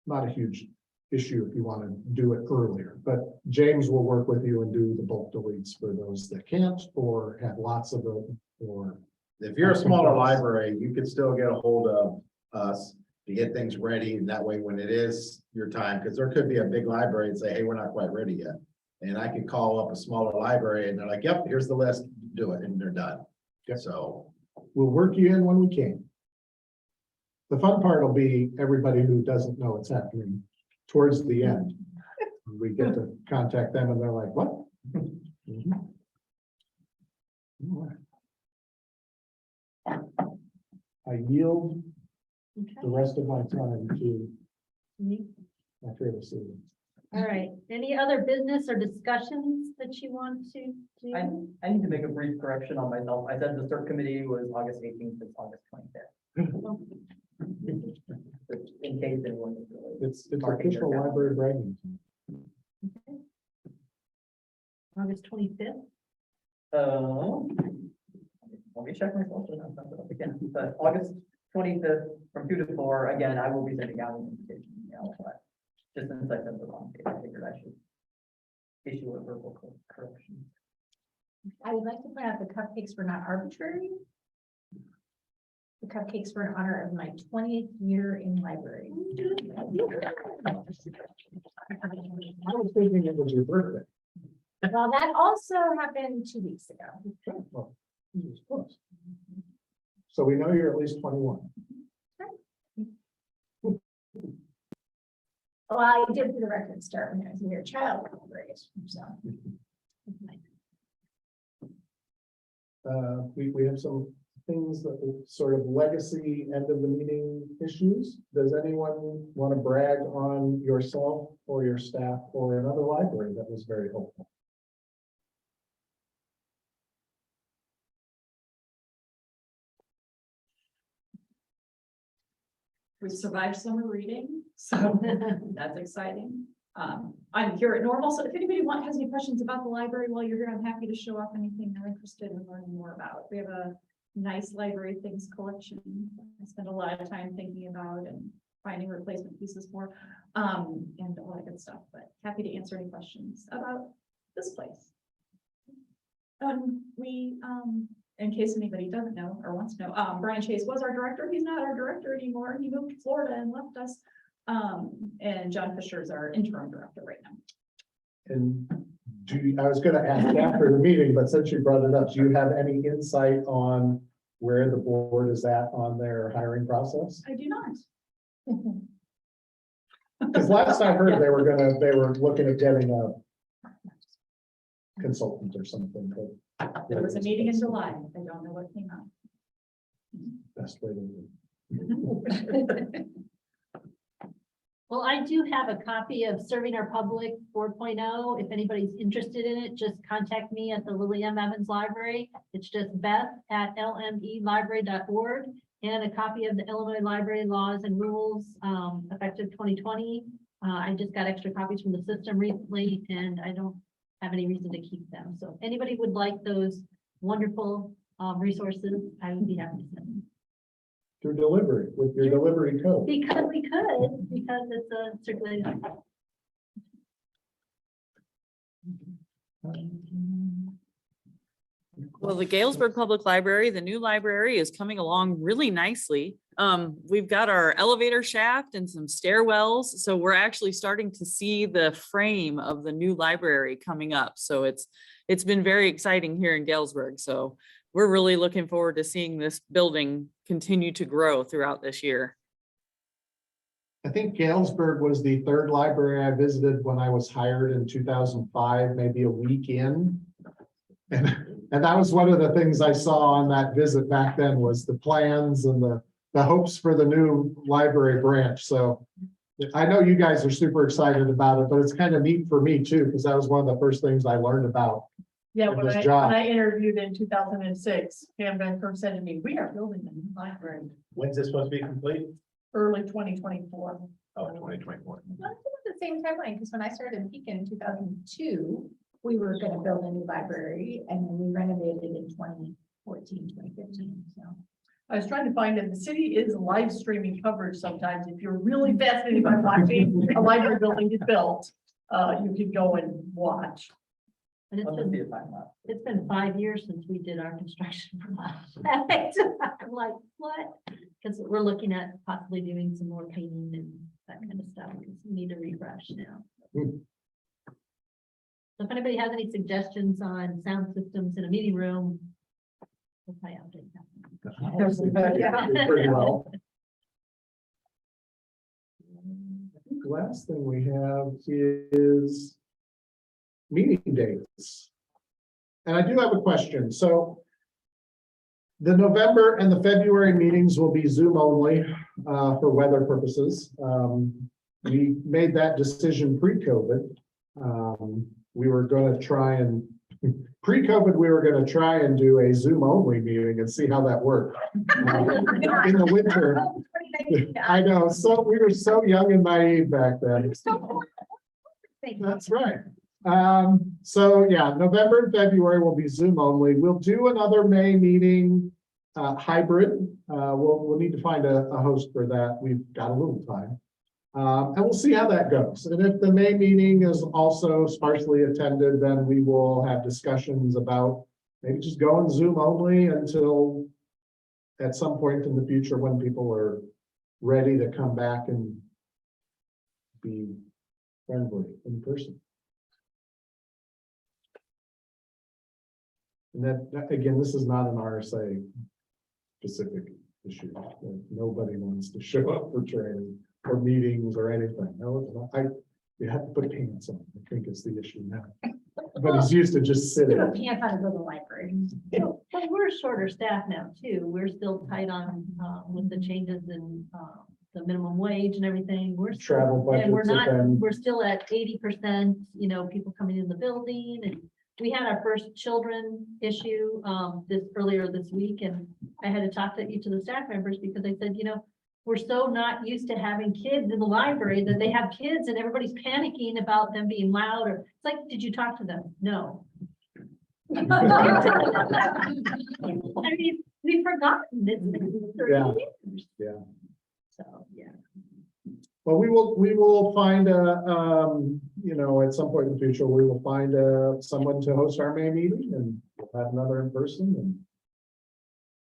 a huge issue if you want to do it earlier, but James will work with you and do the bulk deletes for those that can't or have lots of them. Or if you're a smaller library, you could still get a hold of us to get things ready. And that way, when it is your time, because there could be a big library and say, hey, we're not quite ready yet. And I could call up a smaller library and they're like, yep, here's the list, do it, and they're done. Yep. So, We'll work you in when we can. The fun part will be everybody who doesn't know what's happening towards the end. We get to contact them and they're like, what? Mhm. All right. I yield the rest of my time to my favorite student. All right, any other business or discussions that you want to do? I need to make a brief correction on myself. I said the CERT committee was August 18th, it's August 25th. In case anyone was really. It's marking their official calendar. library bragging. August 25th? Let me check myself. So I'm not up again, but August 25th from 2 to 4, again, I will be sending out an invitation email, but just since I said the wrong date, I figured I should issue a verbal correction. I would like to point out the cupcakes were not arbitrary. The cupcakes were in honor of my 20th year in library. I was thinking it was your birthday. Well, that also happened 2 weeks ago. Well, it was close. So we know you're at least 21. Well, I did for the record start when I was a mere child. So We have some things that are sort of legacy end of the meeting issues. Does anyone want to brag on yourself or your staff or another library that was very helpful? We survived summer reading, so that's exciting. I'm here at Normal, so if anybody has any questions about the library while you're here, I'm happy to show off anything they're interested in learning more about. We have a nice library things collection. I spend a lot of time thinking about and finding replacement pieces for, and all that good stuff, but happy to answer any questions about this place. In case anybody doesn't know or wants to know, Brian Chase was our director. He's not our director anymore. He moved to Florida and left us. And John Fisher is our interim director right now. And I was going to ask after the meeting, but since you brought it up, do you have any insight on where the board is at on their hiring process? I do not. Because last I heard, they were looking at getting a consultant or something, but. There was a meeting in July. I don't know what came out. Best way to do it. Well, I do have a copy of Serving Our Public 4.0. If anybody's interested in it, just contact me at the Lily M. Evans Library. It's just beth@lmelibrary.org, and a copy of the Illinois Library Laws and Rules effective 2020. I just got extra copies from the system recently, and I don't have any reason to keep them. So if anybody would like those wonderful resources, I would be happy to send them. Through delivery, with your delivery code. Because we could, because it's a circulated. Well, the Galesburg Public Library, the new library, is coming along really nicely. We've got our elevator shaft and some stairwells, so we're actually starting to see the frame of the new library coming up. So it's been very exciting here in Galesburg. So we're really looking forward to seeing this building continue to grow throughout this year. I think Galesburg was the third library I visited when I was hired in 2005, maybe a week in. And that was one of the things I saw on that visit back then was the plans and the hopes for the new library branch. So I know you guys are super excited about it, but it's kind of neat for me too, because that was one of the first things I learned about. Yeah, in when this I job. interviewed in 2006, Pam Van Kirk said to me, "We are building a new library when's this supposed to be complete? early 2024. Oh, 2024. Not at the same timeline, because when I started in Pekin in 2002, we were going to build a new library and then we renovated in 2014, 2015. So I was trying to find it. The city is live streaming coverage sometimes. If you're really fascinated by watching a library building get built, you can go and watch. And Well, there'll be a time lapse. it's been 5 years since we did our construction for that. I'm like, what? Because we're looking at possibly doing some more painting and that kind of stuff, because we need to refresh now. So if anybody has any suggestions on sound systems in a meeting room, We'll probably update that. Yeah. Pretty well. I think the last thing we have is meeting dates. And I do have a question. So the November and the February meetings will be Zoom only for weather purposes. We made that decision pre-COVID. We were going to try and pre-COVID, we were going to try and do a Zoom only meeting and see how that worked. In the winter, I know, so we were so young and naive back then. That's right. So yeah, November and February will be Zoom only. We'll do another May meeting, hybrid. We'll need to find a host for that. We've got a little time. And we'll see how that goes. And if the May meeting is also sparsely attended, then we will have discussions about maybe just going Zoom only until at some point in the future when people are ready to come back and be friendly in person. And that again, this is not an RSA specific issue. Nobody wants to show up for training or meetings or anything. No, it's not. You have to put pants on. I think it's the issue now. But he's used to just sitting. Put pants on to go to the library. But we're shorter staff now too. We're still tight on, with the changes in, the minimum wage and everything. We're still, Travel and we're budgets have not, been, we're still at 80%, people coming in the building, and we had our first children issue, earlier this week, and I had to talk to each of the staff members because I said, we're so not used to having kids in the library that they have kids and everybody's panicking about them being loud, or it's like, did you talk to them? No. I mean, we've forgotten. It's been 30 Yeah. years. Yeah. So, yeah. well, we will find at some point in the future, we will find someone to host our May meeting, and we'll have another in person, and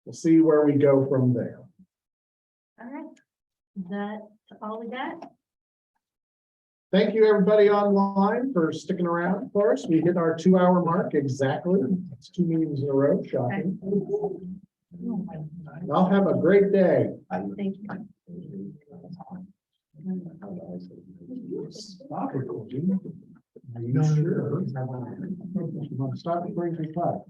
we'll see where we go from there. All right. Is that all we got? Thank you, everybody online, for sticking around for us. We hit our 2-hour mark exactly. It's 2 meetings in a row, shocking. I'll have a great day. Thank you. Stop recording. Are you sure? You want to stop at 3:35?